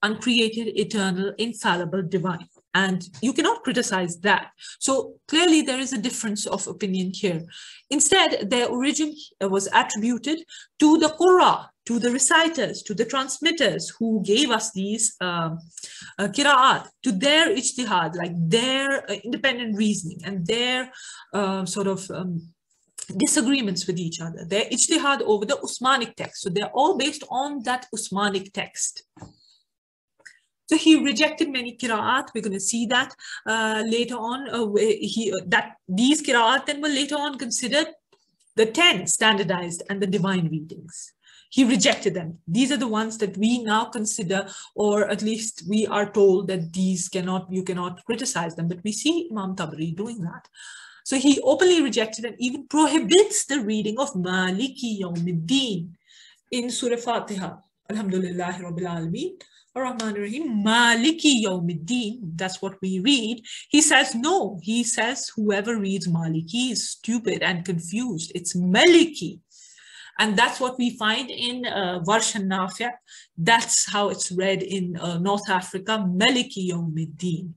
uncreated, eternal, infallible, divine. And you cannot criticize that. So clearly there is a difference of opinion here. Instead, their origin was attributed to the Qur'an, to the reciters, to the transmitters who gave us these Qira'at, to their ijtihad, like their independent reasoning and their disagreements with each other, their ijtihad over the Usmanic text. So they're all based on that Usmanic text. So he rejected many Qira'at. We're going to see that later on. These Qira'at then were later on considered the 10 standardized and the divine readings. He rejected them. These are the ones that we now consider, or at least we are told that you cannot criticize them. But we see Imam Tabari doing that. So he openly rejected and even prohibits the reading of Maliki Yawmiddin in Surah Fatiha. Alhamdulillahi Rabbil Alameen. Ar-Rahman Ar-Rahim, Maliki Yawmiddin, that's what we read. He says no. He says whoever reads Maliki is stupid and confused. It's Maliki. And that's what we find in Warsh and Nafi'. That's how it's read in North Africa, Maliki Yawmiddin.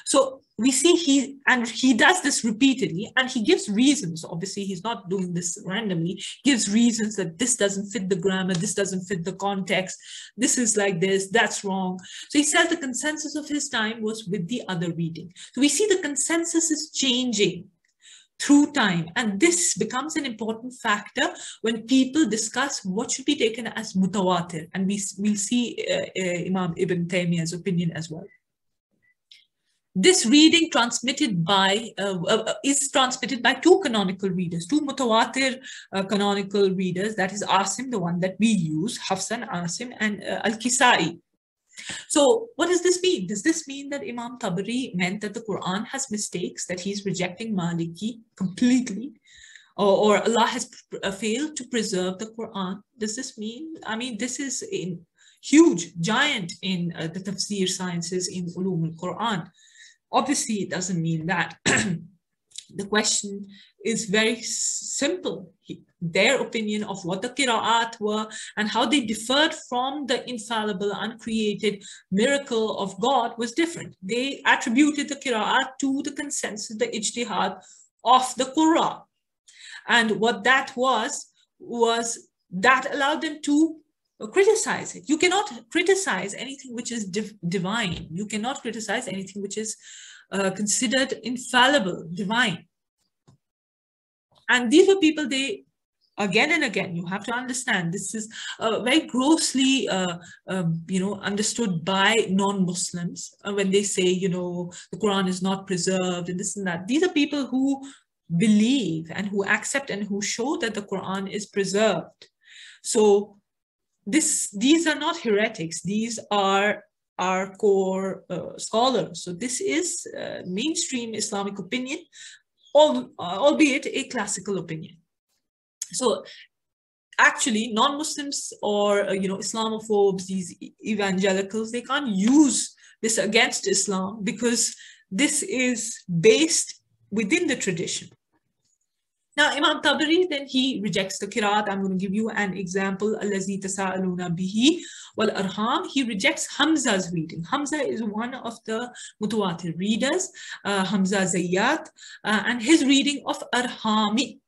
So we see he does this repeatedly, and he gives reasons. Obviously, he's not doing this randomly. He gives reasons that this doesn't fit the grammar, this doesn't fit the context, this is like this, that's wrong. So he says the consensus of his time was with the other reading. So we see the consensus is changing through time, and this becomes an important factor when people discuss what should be taken as Mutawattir, and we'll see Imam Ibn Taymiyyah's opinion as well. This reading is transmitted by two canonical readers, two Mutawattir canonical readers, that is Asim, the one that we use, Hafsan, Asim, and Al-Kisai. So what does this mean? Does this mean that Imam Tabari meant that the Quran has mistakes, that he's rejecting Maliki completely, or Allah has failed to preserve the Quran? Does this mean, I mean, this is a huge, giant in the tafsir sciences in ulum al-Quran. Obviously, it doesn't mean that. The question is very simple. Their opinion of what the Qira'at were and how they differed from the infallible, uncreated miracle of God was different. They attributed the Qira'at to the consensus, the ijtihad of the Qur'an. And what that was that allowed them to criticize it. You cannot criticize anything which is divine. You cannot criticize anything which is considered infallible, divine. And these were people, they, again and again, you have to understand, this is very grossly, understood by non-Muslims when they say, the Quran is not preserved and this and that. These are people who believe and who accept and who show that the Quran is preserved. So these are not heretics. These are our core scholars. So this is mainstream Islamic opinion, albeit a classical opinion. So actually non-Muslims or Islamophobes, these evangelicals, they can't use this against Islam because this is based within the tradition. Now, Imam Tabari, then he rejects the Qira'at. I'm going to give you an example. Allazi tasa'aluna bihi wal arham. He rejects Hamza's reading. Hamza is one of the Mutawattir readers, Hamza Zayyat, and his reading of Arhami.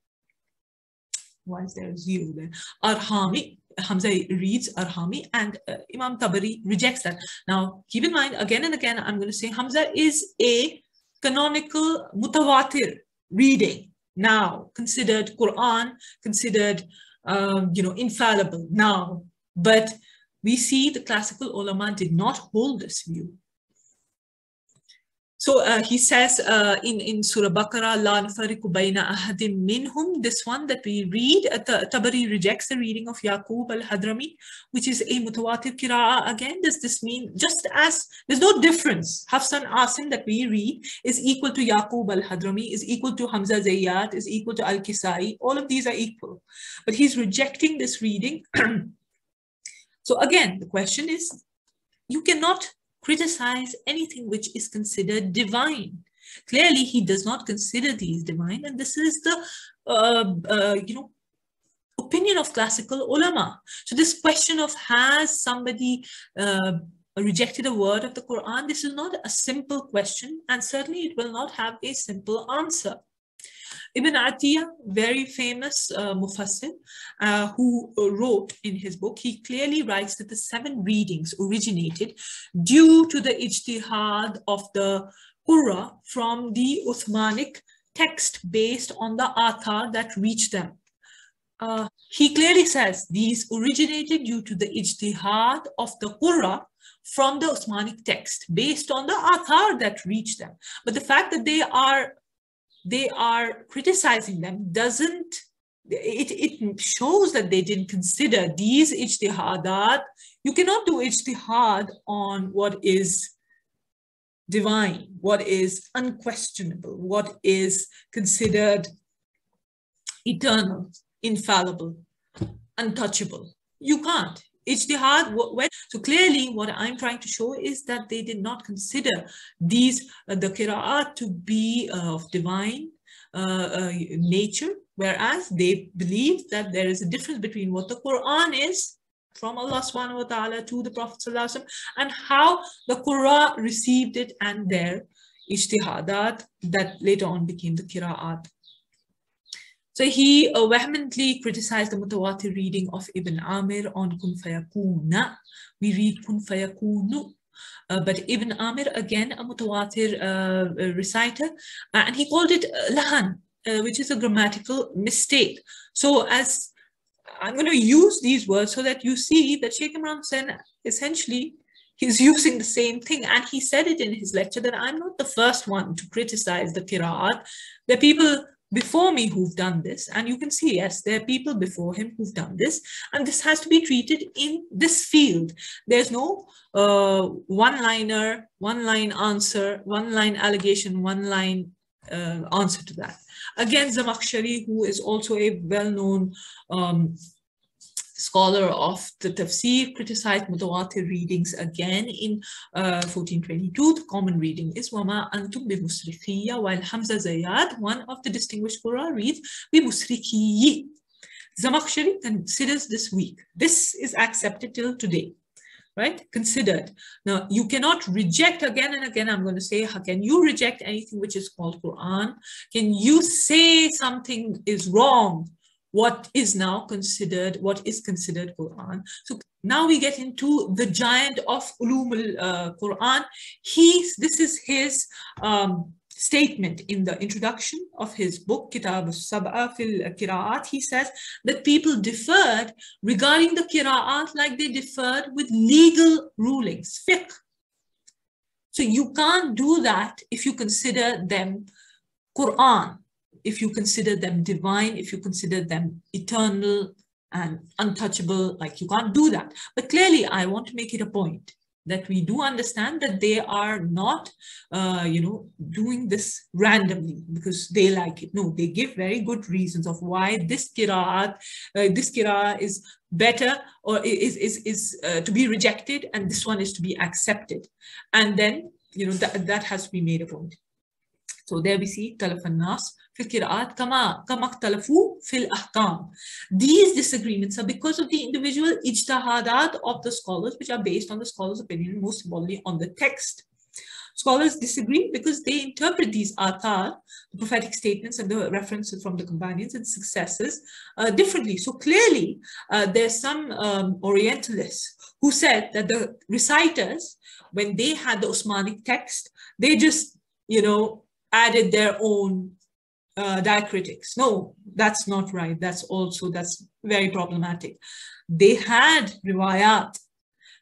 Why is there a zero there? Arhami. Hamza reads Arhami, and Imam Tabari rejects that. Now, keep in mind, again and again, I'm going to say Hamza is a canonical Mutawattir reading. Now, considered Quran, considered, infallible now. But we see the classical ulama did not hold this view. So he says in Surah Baqarah, La nufariqu bayna ahadim minhum, this one that we read, Tabari rejects the reading of Yaqub al-Hadrami, which is a Mutawattir Qira'ah. Again, does this mean, just as there's no difference, Hafsan Asim that we read is equal to Yaqub al-Hadrami, is equal to Hamza Zayyat, is equal to Al-Kisai, all of these are equal. But he's rejecting this reading So again, the question is, you cannot criticize anything which is considered divine. Clearly, he does not consider these divine, and this is the opinion of classical ulema. So this question of has somebody rejected a word of the Quran, this is not a simple question, and certainly it will not have a simple answer. Ibn A'tiyyah, very famous Mufassir, who wrote in his book, he clearly writes that the 7 readings originated due to the ijtihad of the Qur'an from the Uthmanic text based on the athar that reached them. He clearly says these originated due to the ijtihad of the Qur'an from the Uthmanic text based on the athar that reached them. But the fact that they are criticizing them doesn't, it shows that they didn't consider these ijtihadat. You cannot do ijtihad on what is divine, what is unquestionable, what is considered eternal, infallible, untouchable. You can't. Ijtihad, so clearly what I'm trying to show is that they did not consider these, the Qira'at to be of divine nature, whereas they believe that there is a difference between what the Quran is from Allah subhanahu wa ta'ala to the Prophet sallallahu alaihi wasallam, and how the Quran received it and their ijtihadat that later on became the Qira'at. So he vehemently criticized the Mutawattir reading of Ibn Amir on kun fayakuna. We read kun fayakunu. But Ibn Amir, again, a Mutawattir reciter, and he called it lahn, which is a grammatical mistake. So as I'm going to use these words so that you see that Shaykh Imran Hosein essentially he's using the same thing. And he said it in his lecture that I'm not the first one to criticize the Qira'at. There are people before me who've done this, and you can see, yes, there are people before him who've done this, and this has to be treated in this field. There's no one-liner, one-line answer, one-line allegation, one-line answer to that. Again, Zamakhshari, who is also a well-known scholar of the tafsir, criticized Mutawattir readings again in 1422. The common reading is Wama antum bi musrikhiya, while Hamza Zayad, one of the distinguished Qur'an, reads bi musrikhiyi. Zamakhshari considers this weak. This is accepted till today, right? Considered. Now, you cannot reject again and again. I'm going to say, how can you reject anything which is called Qur'an? Can you say something is wrong? What is now considered, what is considered Qur'an? So now we get into the giant of ulum Qur'an. This is his statement in the introduction of his book, Kitab al-Sab'a fil Qira'at. He says that people differed regarding the Qira'at like they differed with legal rulings, fiqh. So you can't do that if you consider them Qur'an, if you consider them divine, if you consider them eternal and untouchable, like you can't do that. But clearly, I want to make it a point that we do understand that they are not, doing this randomly because they like it. No, they give very good reasons of why this qira'at is better or is to be rejected, and this one is to be accepted. And then, that has to be made a point. So there we see talaf an-nas fil qira'at kama ikhtalafu fil ahkam. These disagreements are because of the individual ijtihadat of the scholars, which are based on the scholars' opinion, most importantly on the text. Scholars disagree because they interpret these athar, the prophetic statements and the references from the companions and successors differently. So clearly, there's some Orientalists who said that the reciters, when they had the Osmanic text, they just, added their own diacritics. No, that's not right. That's very problematic. They had riwayat,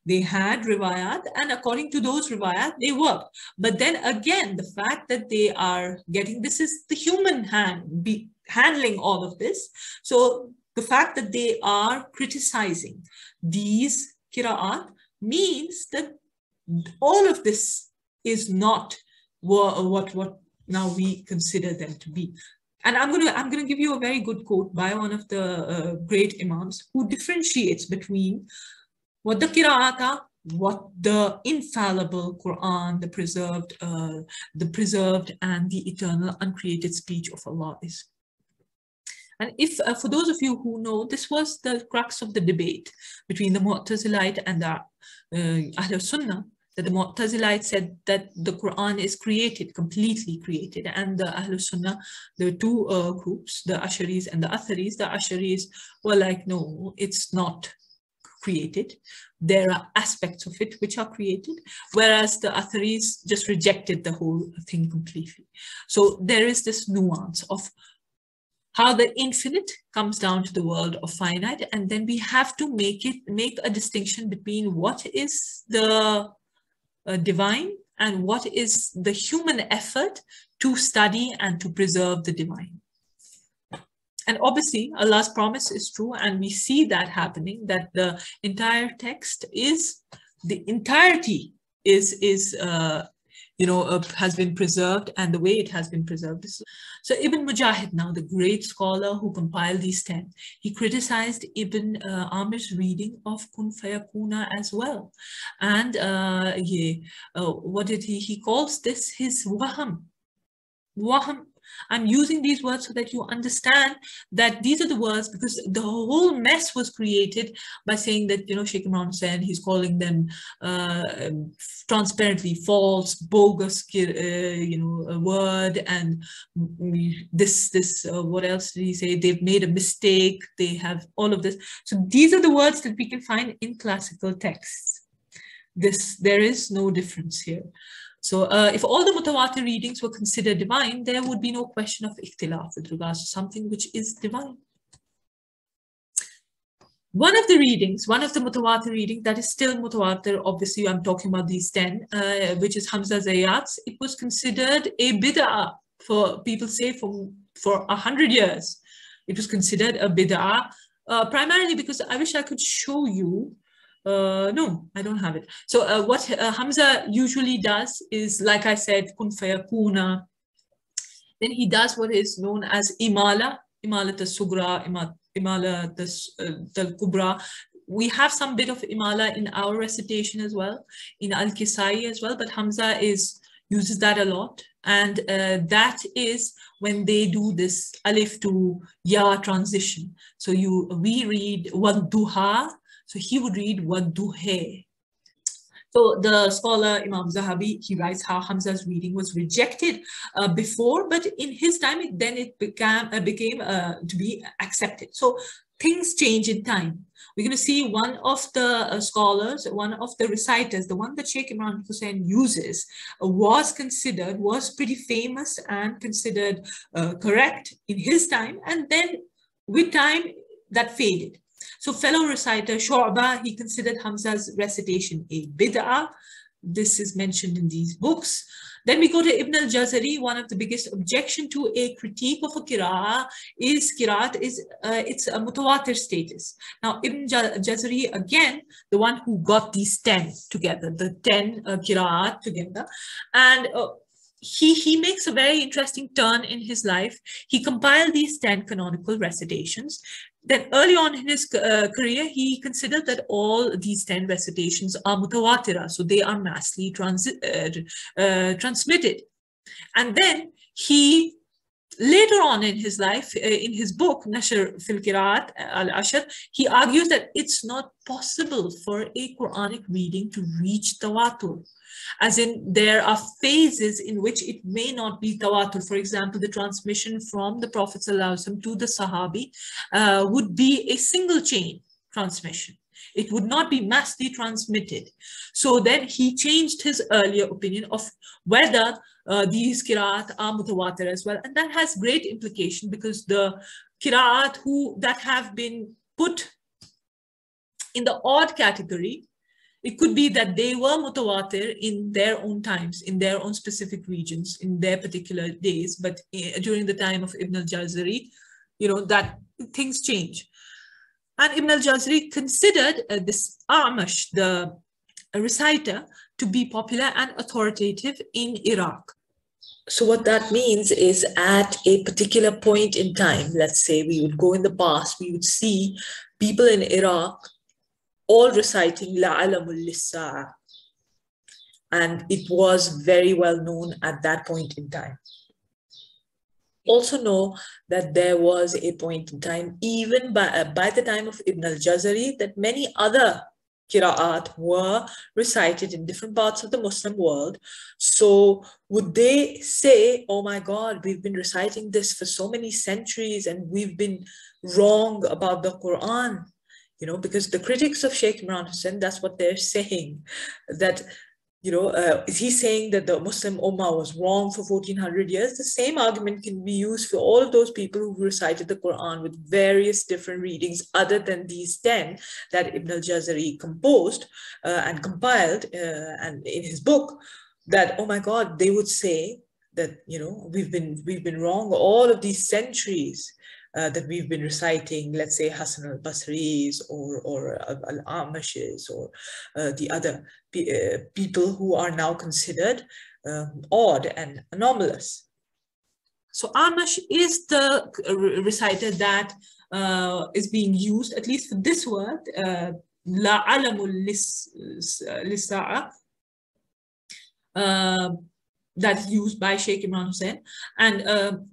and according to those riwayat, they worked. But then again, the fact that they are getting, this is the human hand handling all of this. So the fact that they are criticizing these qira'at means that all of this is not what now we consider them to be. And I'm gonna give you a very good quote by one of the great imams who differentiates between what the Qira'at are, what the infallible Qur'an, the preserved and the eternal uncreated speech of Allah is. And if, for those of you who know, this was the crux of the debate between the Mu'tazilite and the Ahl Sunnah, that the Mu'tazilite said that the Quran is created, completely created, and the Ahl Sunnah, there were two groups, the Asharis and the Atharis. The Asharis were like, no, it's not created. There are aspects of it which are created, whereas the Atharis just rejected the whole thing completely. So there is this nuance of how the infinite comes down to the world of finite, and then we have to make a distinction between what is the divine and what is the human effort to study and to preserve the divine. And obviously Allah's promise is true, and we see that happening, that the entire text is, the entirety is has been preserved, and the way it has been preserved. So Ibn Mujahid, now the great scholar who compiled these 10, he criticized Ibn Amir's reading of Kun Fayakuna as well. And what did he calls this his waham. I'm using these words so that you understand that these are the words, because the whole mess was created by saying that, Shaykh Imran Hosein, he's calling them transparently false, bogus, a word, and this what else did he say? They've made a mistake. They have all of this. So these are the words that we can find in classical texts. There is no difference here. So if all the Mutawattir readings were considered divine, there would be no question of ikhtilaf with regards to something which is divine. One of the Mutawattir readings that is still Mutawattir, obviously I'm talking about these 10, which is Hamza's ayats, it was considered a bid'ah for people say for 100 years. It was considered a bid'ah, primarily because I wish I could show you. No, I don't have it. So what Hamza usually does is, like I said, kun fayakuna. Then he does what is known as imala al-sugra, imala al-kubra. We have some bit of imala in our recitation as well, in al-Kisai as well, but Hamza uses that a lot. And that is when they do this alif to ya transition. So we read wadduha. So he would read wadduhe. So the scholar Imam Zahabi, he writes how Hamza's reading was rejected before, but in his time, it became to be accepted. So things change in time. We're going to see one of the scholars, one of the reciters, the one that Shaykh Imran Hosein uses, was pretty famous and considered correct in his time, and then with time that faded. So fellow reciter Shu'bah, he considered Hamza's recitation a bid'ah. This is mentioned in these books. Then we go to Ibn al-Jazari. One of the biggest objection to a critique of a qira'ah is it's a mutawattir status. Now Ibn al-Jazari, again, the one who got these 10 together, the 10 qira'at together, and he makes a very interesting turn in his life. He compiled these 10 canonical recitations. Then early on in his career, he considered that all these 10 recitations are mutawatirah, so they are massively transmitted. And then he, later on in his life, in his book, Nashr fil Qira'at al-Ashr, he argues that it's not possible for a Quranic reading to reach tawatur. As in, there are phases in which it may not be tawatur. For example, the transmission from the Prophet ﷺ to the Sahabi would be a single chain transmission. It would not be massively transmitted. So then he changed his earlier opinion of whether these qira'at are mutawatir as well. And that has great implication, because the qira'at that have been put in the odd category, it could be that they were mutawatir in their own times, in their own specific regions, in their particular days. But during the time of Ibn al-Jazari, that things change. And Ibn al-Jazari considered this A'mash, the reciter, to be popular and authoritative in Iraq. So what that means is, at a particular point in time, let's say we would go in the past, we would see people in Iraq all reciting la'alamul lissa'a. And it was very well known at that point in time. Also know that there was a point in time, even by the time of Ibn al-Jazari, that many other Qira'at were recited in different parts of the Muslim world. So would they say, oh my God, we've been reciting this for so many centuries and we've been wrong about the Qur'an? You know, because the critics of Shaykh Imran Hosein, that's what they're saying, that, you know, is he saying that the Muslim Ummah was wrong for 1400 years? The same argument can be used for all of those people who recited the Quran with various different readings other than these 10 that Ibn al-Jazari composed and compiled and in his book, that, oh my God, they would say that, you know, we've been wrong all of these centuries. That we've been reciting, let's say Hasan al-Basri's or al-Amash's or the other people who are now considered odd and anomalous. So Amash is the reciter that is being used, at least for this word, la'alamul lissa'a, that is used by Shaykh Imran Hosein. And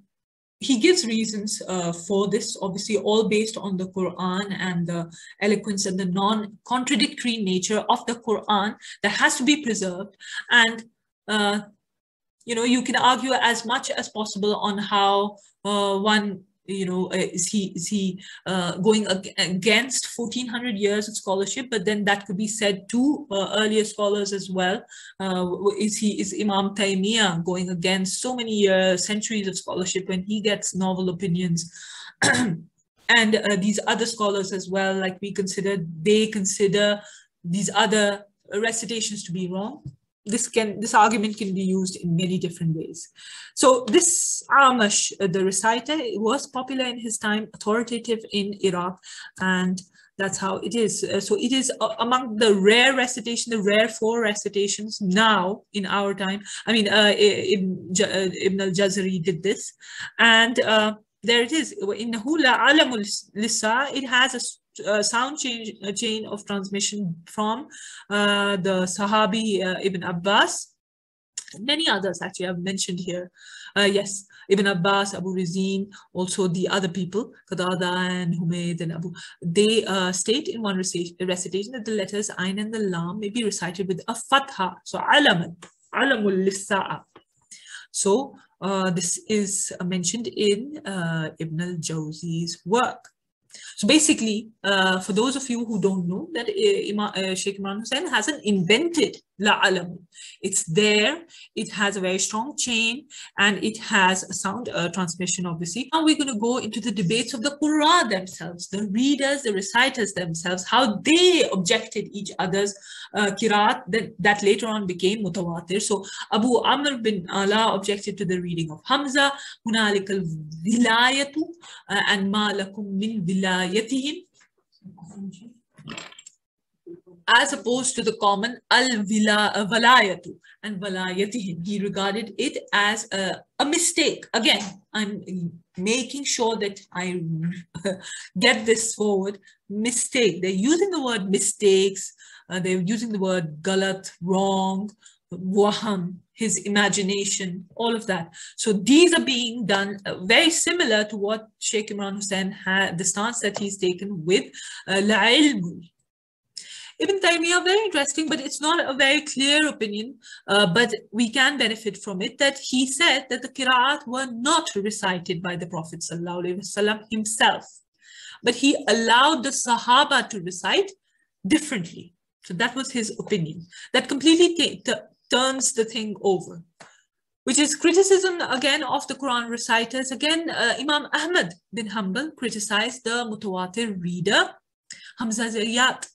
he gives reasons for this, obviously all based on the Quran and the eloquence and the non-contradictory nature of the Quran that has to be preserved. And, you know, you can argue as much as possible on how one, you know, is he going against 1400 years of scholarship, but then that could be said to earlier scholars as well. Is Imam Taymiyyah going against so many centuries of scholarship when he gets novel opinions? And these other scholars as well, like they consider these other recitations to be wrong. This argument can be used in many different ways. So this Amash, the reciter, was popular in his time, authoritative in Iraq, and that's how it is. So it is among the rare recitation, the rare 4 recitations now in our time. I mean, Ibn al-Jazari did this, and there it is. إِنَّهُ لَعَلَمُ الْلِسَّةِ. It has a sound chain of transmission from the Sahabi Ibn Abbas. Many others actually I've mentioned here. Yes, Ibn Abbas, Abu Rizin, also the other people, Qadada and Humayd and Abu, they state in one recitation that the letters Ain and the Lam may be recited with a fatha. So alamul lissa'a. So this is mentioned in Ibn al-Jawzi's work. So basically, for those of you who don't know, that Shaykh Imran Hosein hasn't invented la'alam. It's there, it has a very strong chain, and it has a sound transmission, obviously. Now we're going to go into the debates of the Qur'an themselves, the readers, the reciters themselves, how they objected each other's Qira'at that later on became Mutawattir. So Abu Amr bin Ala objected to the reading of Hamza, Hunalikal Vilayatu, and Ma lakum min vilayatihim, as opposed to the common al-valayatu and valayatihim. He regarded it as a mistake. Again, I'm making sure that I get this forward. Mistake. They're using the word mistakes. They're using the word ghalat, wrong, waham, his imagination, all of that. So these are being done very similar to what Shaykh Imran Hosein had, the stance that he's taken with la'ilm. Ibn Taymiyyah, very interesting, but it's not a very clear opinion, but we can benefit from it, that he said that the Qira'at were not recited by the Prophet ﷺ himself, but he allowed the Sahaba to recite differently. So that was his opinion. That completely turns the thing over, which is criticism again of the Quran reciters. Again, Imam Ahmad bin Hanbal criticized the Mutawattir reader, Hamza Zayyat.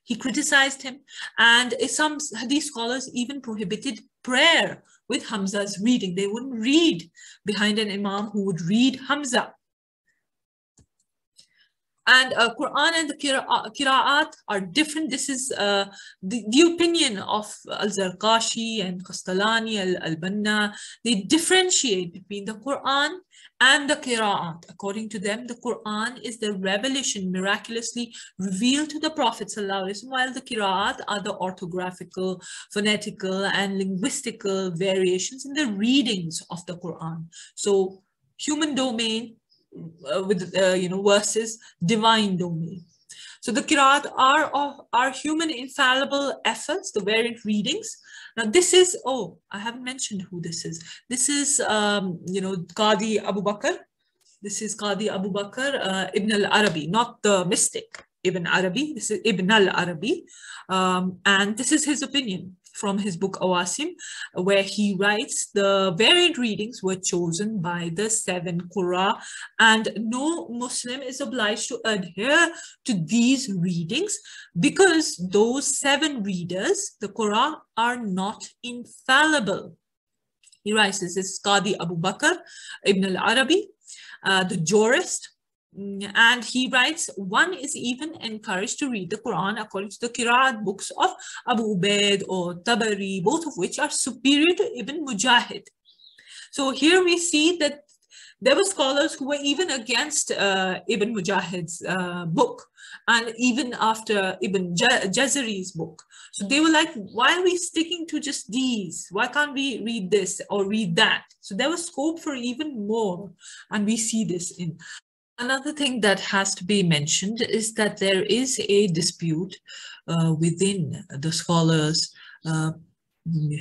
He criticized him, and some hadith scholars even prohibited prayer with Hamza's reading. They wouldn't read behind an imam who would read Hamza. And Quran and the Qira'at are different. This is the opinion of Al-Zarqashi and Qastalani, Al-Banna. They differentiate between the Quran and the Qira'at. According to them, the Quran is the revelation miraculously revealed to the Prophet ﷺ, while the Qira'at are the orthographical, phonetical, and linguistical variations in the readings of the Quran. So human domain with versus divine domain. So the Qira'at are human infallible efforts, the variant readings. Now this is, I haven't mentioned who this is. This is, Qadi Abu Bakr. This is Qadi Abu Bakr Ibn al-Arabi, not the mystic Ibn Arabi. This is Ibn al-Arabi. And this is his opinion from his book Awasim, where he writes the varied readings were chosen by the 7 Qur'an, and no Muslim is obliged to adhere to these readings because those 7 readers, the Qur'an, are not infallible. He writes, this is Qadi Abu Bakr Ibn al-Arabi, the jurist. And he writes, one is even encouraged to read the Quran according to the Qira'at books of Abu Ubaid or Tabari, both of which are superior to Ibn Mujahid. So here we see that there were scholars who were even against Ibn Mujahid's book, and even after Ibn Jazari's book. So they were like, why are we sticking to just these? Why can't we read this or read that? So there was scope for even more, and we see this in. Another thing that has to be mentioned is that there is a dispute within the scholars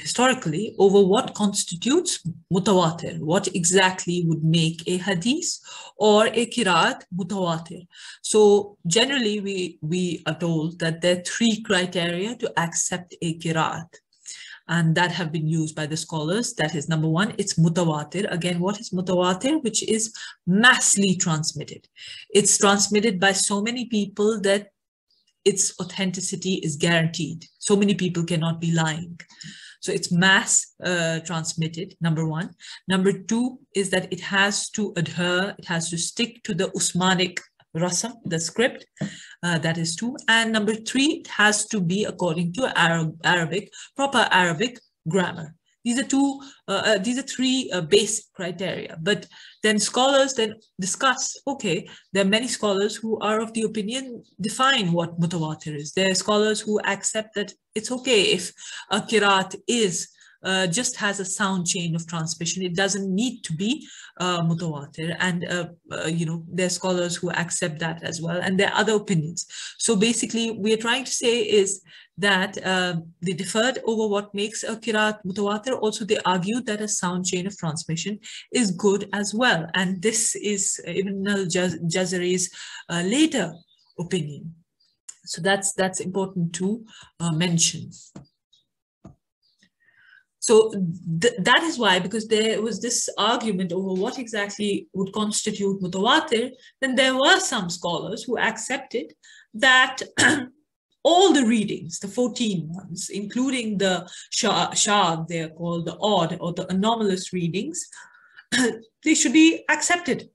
historically over what constitutes Mutawattir, what exactly would make a hadith or a Qira'at Mutawattir. So generally we are told that there are 3 criteria to accept a Qira'at, and that have been used by the scholars. That is, number 1, it's Mutawattir. Again, what is Mutawattir? Which is massively transmitted. It's transmitted by so many people that its authenticity is guaranteed. So many people cannot be lying. So it's mass transmitted, number 1. Number 2 is that it has to adhere, it has to stick to the Usmanic Rasam, the script, that is 2. And number 3, it has to be according to Arabic, proper Arabic grammar. These are 3 basic criteria. But then scholars then discuss, okay, there are many scholars who are of the opinion, define what Mutawattir is. There are scholars who accept that it's okay if a Qira'at is just has a sound chain of transmission. It doesn't need to be Mutawattir, and there are scholars who accept that as well, and there are other opinions. So basically we are trying to say is that they differed over what makes a Qira'at Mutawattir. Also they argued that a sound chain of transmission is good as well, and this is Ibn al-Jazari's later opinion. So that's important to mention. So that is why, because there was this argument over what exactly would constitute Mutawattir, then there were some scholars who accepted that all the readings, the 14 ones, including the shad, they are called the odd or the anomalous readings, they should be accepted.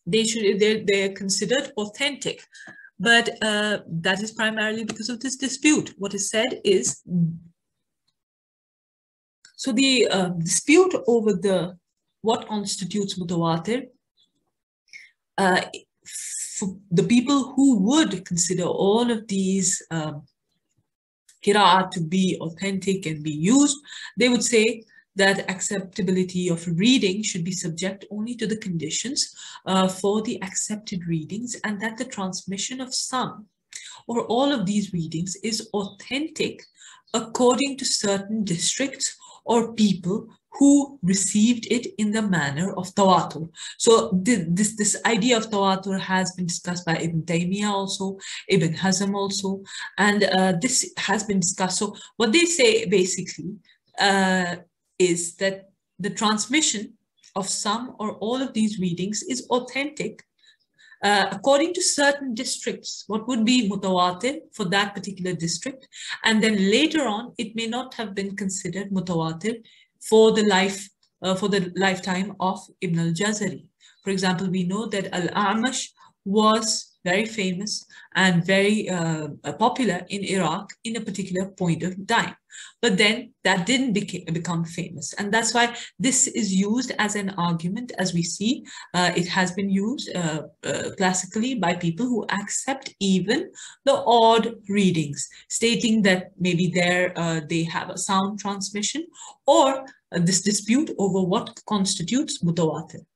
They're considered authentic. But that is primarily because of this dispute. What is said is, so the dispute over what constitutes Mutawattir, for the people who would consider all of these Qira'at to be authentic and be used, they would say that acceptability of reading should be subject only to the conditions for the accepted readings, and that the transmission of some or all of these readings is authentic according to certain districts or people who received it in the manner of tawatur. So this idea of tawatur has been discussed by Ibn Taymiyyah also, Ibn Hazm also, and this has been discussed. So what they say basically is that the transmission of some or all of these readings is authentic according to certain districts, what would be Mutawattir for that particular district, and then later on it may not have been considered Mutawattir for the lifetime of Ibn al-Jazari. For example, we know that Al-A'mash was very famous and very popular in Iraq in a particular point of time. But then that didn't become famous. And that's why this is used as an argument, as we see. It has been used classically by people who accept even the odd readings, stating that maybe they have a sound transmission, or this dispute over what constitutes Mutawattir.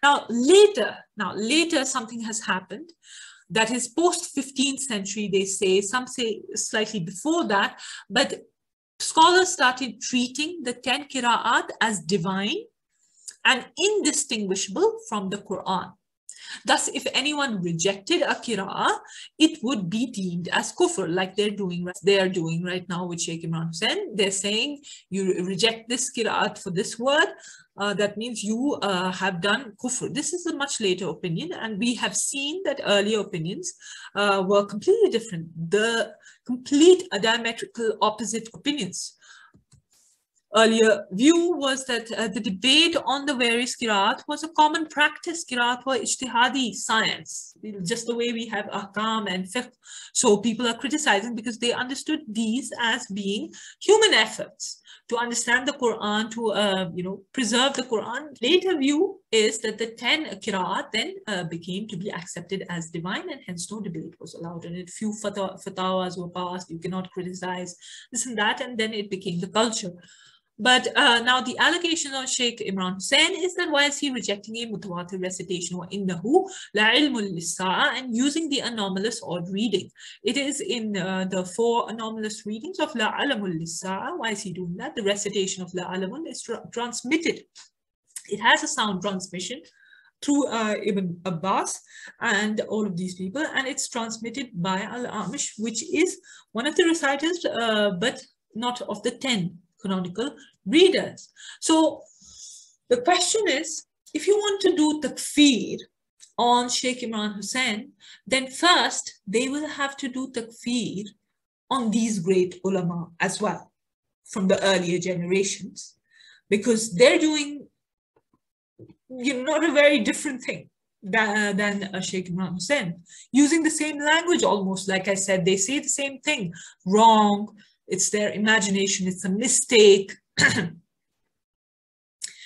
Now later something has happened that is post 15th century, they say, some say slightly before that, but scholars started treating the 10 Qira'at as divine and indistinguishable from the Qur'an. Thus, if anyone rejected a Qira'ah, it would be deemed as kufr, like they are doing right now with Shaykh Imran Hosein. They're saying, you reject this Qira'at for this word, that means you have done kufr. This is a much later opinion, and we have seen that earlier opinions were completely different. The complete diametrical opposite opinions. Earlier view was that the debate on the various qira'at was a common practice. Qira'at were ijtihadi science, just the way we have ahkam and fiqh. So people are criticizing because they understood these as being human efforts to understand the Quran, to preserve the Quran. Later view is that the 10 qira'at then became to be accepted as divine, and hence no debate was allowed. And a few fatawas were passed, you cannot criticize this and that, and then it became the culture. But now the allegation on Shaykh Imran Hosein is that why is he rejecting a Mutawattir recitation or innahu la'ilmun lis-sa'a, and using the anomalous odd reading? It is in the 4 anomalous readings of la'alamun lis-sa'a. Why is he doing that? The recitation of la'alamun is transmitted. It has a sound transmission through Ibn Abbas and all of these people, and it's transmitted by Al-Amish, which is one of the reciters, but not of the 10 canonical readers. So the question is, if you want to do takfir on Shaykh Imran Hosein, then first they will have to do takfir on these great ulema as well from the earlier generations, because they're doing not a very different thing than Shaykh Imran Hosein, using the same language almost. Like I said, they say the same thing, wrong. It's their imagination, it's a mistake.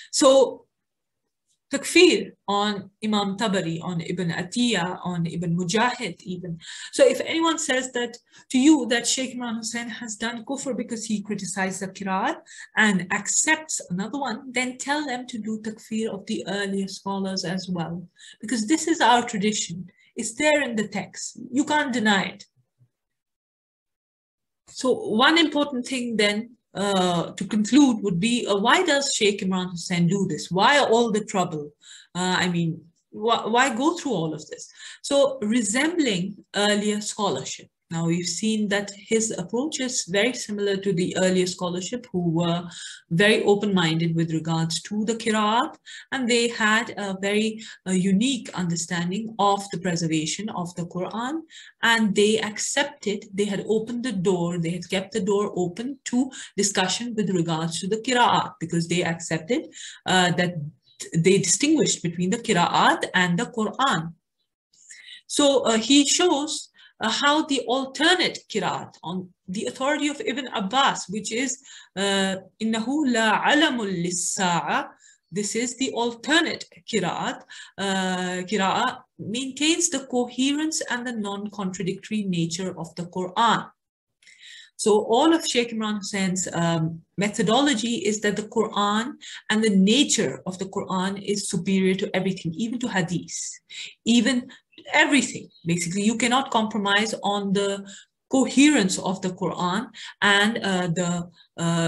So takfir on Imam Tabari, on Ibn A'tiyyah, on Ibn Mujahid even. So if anyone says that to you that Shaykh Imran Hosein has done kufr because he criticized the Qira'at and accepts another one, then tell them to do takfir of the earlier scholars as well, because this is our tradition. It's there in the text. You can't deny it. So one important thing then to conclude would be, why does Shaykh Imran Hosein do this? Why all the trouble? Why go through all of this? So resembling earlier scholarship. Now we've seen that his approach is very similar to the earlier scholarship, who were very open-minded with regards to the Qira'at, and they had a very unique understanding of the preservation of the Quran, and they accepted, they had opened the door, they had kept the door open to discussion with regards to the Qira'at, because they accepted that they distinguished between the Qira'at and the Quran. So he shows how the alternate qira'at on the authority of Ibn Abbas, which is innahu la alamul lis-sa'a, this is the alternate qira'at, maintains the coherence and the non-contradictory nature of the Quran. So all of Shaykh Imran Hosein's methodology is that the Quran and the nature of the Quran is superior to everything, even to hadith, even everything. Basically, you cannot compromise on the coherence of the Quran and the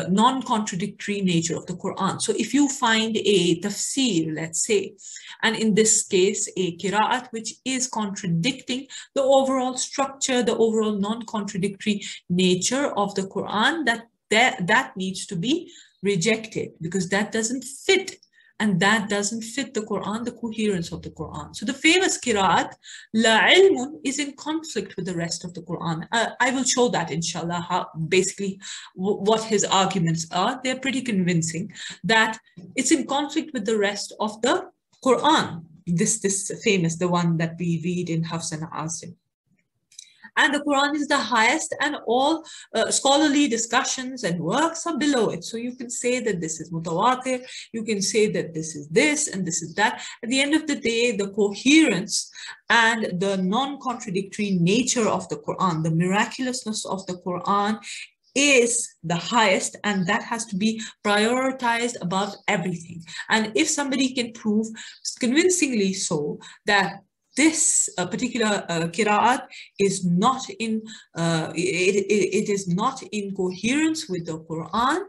non-contradictory nature of the Quran. So if you find a tafsir, let's say, and in this case a qira'at which is contradicting the overall structure, the overall non-contradictory nature of the Quran, that needs to be rejected, because that doesn't fit. And that doesn't fit the Quran, the coherence of the Quran. So the famous qira'at, la ilmun, is in conflict with the rest of the Quran. I will show that, inshallah, how basically what his arguments are. They're pretty convincing that it's in conflict with the rest of the Quran. this famous, the one that we read in Hafs and Asim. And the Quran is the highest, and all scholarly discussions and works are below it. So you can say that this is Mutawattir, you can say that this is this and this is that. At the end of the day, the coherence and the non-contradictory nature of the Quran, the miraculousness of the Quran is the highest, and that has to be prioritized above everything. And if somebody can prove convincingly so that this particular Qira'at is not in, it is not in coherence with the Quran,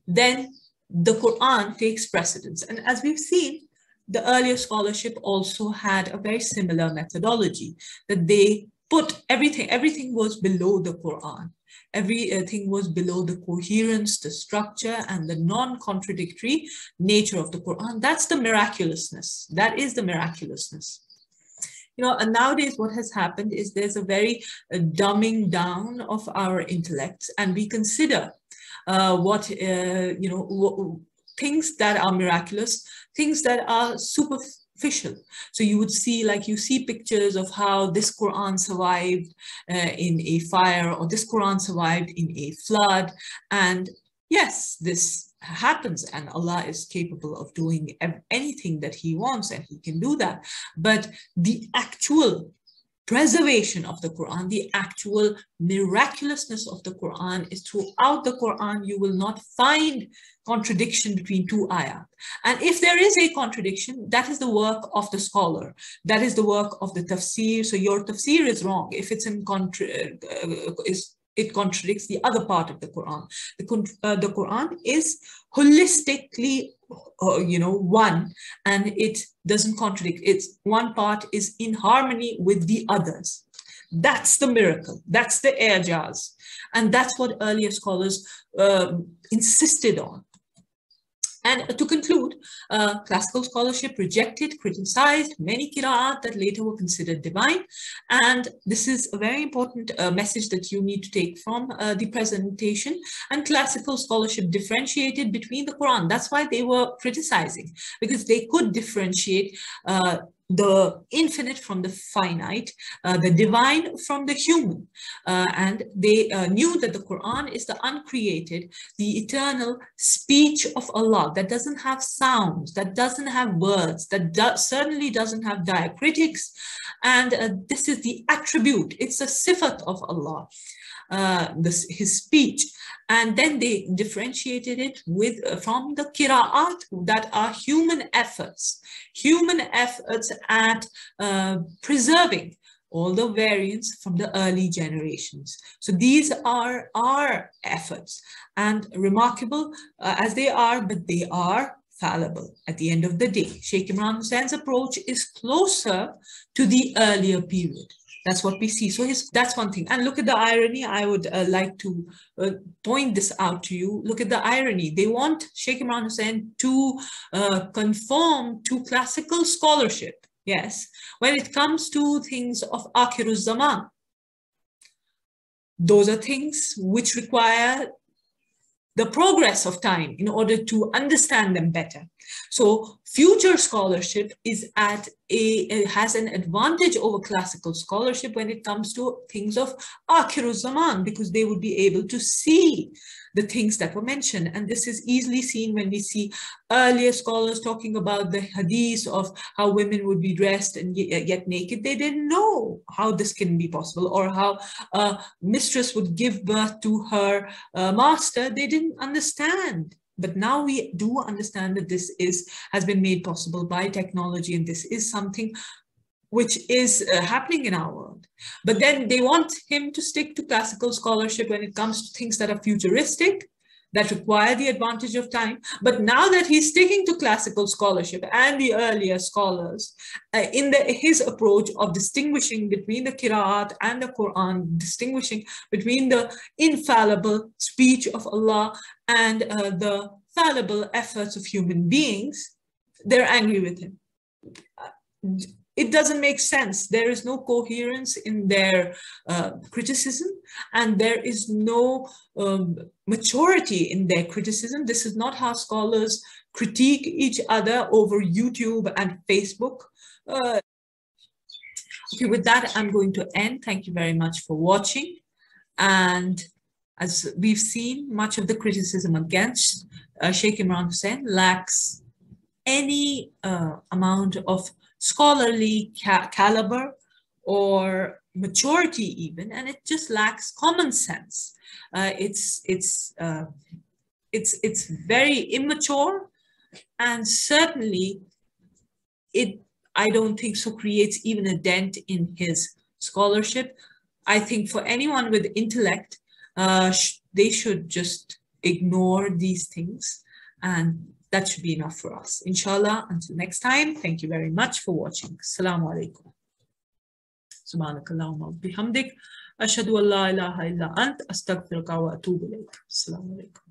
then the Quran takes precedence. And as we've seen, the earlier scholarship also had a very similar methodology, that they put everything was below the Quran. Everything was below the coherence, the structure, and the non-contradictory nature of the Quran. That's the miraculousness. That is the miraculousness. You know, and nowadays what has happened is there's a very dumbing down of our intellects, and we consider things that are miraculous, things that are superficial. So you would see, like you see pictures of how this Quran survived in a fire, or this Quran survived in a flood. And yes, this happens, and Allah is capable of doing anything that He wants, and He can do that. But the actual preservation of the Quran, the actual miraculousness of the Quran is throughout the Quran. You will not find contradiction between two ayat. And if there is a contradiction, that is the work of the scholar. That is the work of the tafsir. So your tafsir is wrong if it's in it contradicts the other part of the Quran. The Quran is holistically, one, and it doesn't contradict. It's one part is in harmony with the others. That's the miracle. That's the i'jaz, and that's what earlier scholars insisted on. And to conclude, classical scholarship rejected, criticized many qira'at that later were considered divine. And this is a very important message that you need to take from the presentation. And classical scholarship differentiated between the Quran. That's why they were criticizing, because they could differentiate the infinite from the finite, the divine from the human. And they knew that the Quran is the uncreated, the eternal speech of Allah that doesn't have sounds, that doesn't have words, that certainly doesn't have diacritics. And this is the attribute, it's a sifat of Allah. His speech. And then they differentiated it from the qira'at that are human efforts at preserving all the variants from the early generations. So these are our efforts, and remarkable as they are, but they are fallible at the end of the day. Shaykh Imran Hosein's approach is closer to the earlier period. That's what we see. So that's one thing. And look at the irony. I would like to point this out to you. Look at the irony. They want Shaykh Imran Hosein to conform to classical scholarship. Yes, when it comes to things of Akhiruz Zaman, those are things which require the progress of time in order to understand them better. So future scholarship has an advantage over classical scholarship when it comes to things of Akhiruz Zaman, because they would be able to see the things that were mentioned. And this is easily seen when we see earlier scholars talking about the hadith of how women would be dressed and yet naked. They didn't know how this can be possible, or how a mistress would give birth to her master. They didn't understand. But now we do understand that this has been made possible by technology, and this is something which is happening in our world. But then they want him to stick to classical scholarship when it comes to things that are futuristic, that require the advantage of time. But now that he's sticking to classical scholarship and the earlier scholars, in his approach of distinguishing between the Qira'at and the Quran, distinguishing between the infallible speech of Allah and the fallible efforts of human beings, they're angry with him. It doesn't make sense. There is no coherence in their criticism, and there is no maturity in their criticism. This is not how scholars critique each other over YouTube and Facebook. Okay, with that, I'm going to end. Thank you very much for watching. And as we've seen, much of the criticism against Shaykh Imran Hosein lacks any amount of scholarly caliber or maturity even, and it just lacks common sense. It's very immature, and certainly I don't think so creates even a dent in his scholarship. I think for anyone with intellect, they should just ignore these things, and that should be enough for us. Inshallah, until next time, thank you very much for watching. Assalamu alaikum. Subhanakallahumma bihamdik. Ashhadu an la ilaha illa ant astaghfiruka wa atubu ilayk. Assalamu alaikum.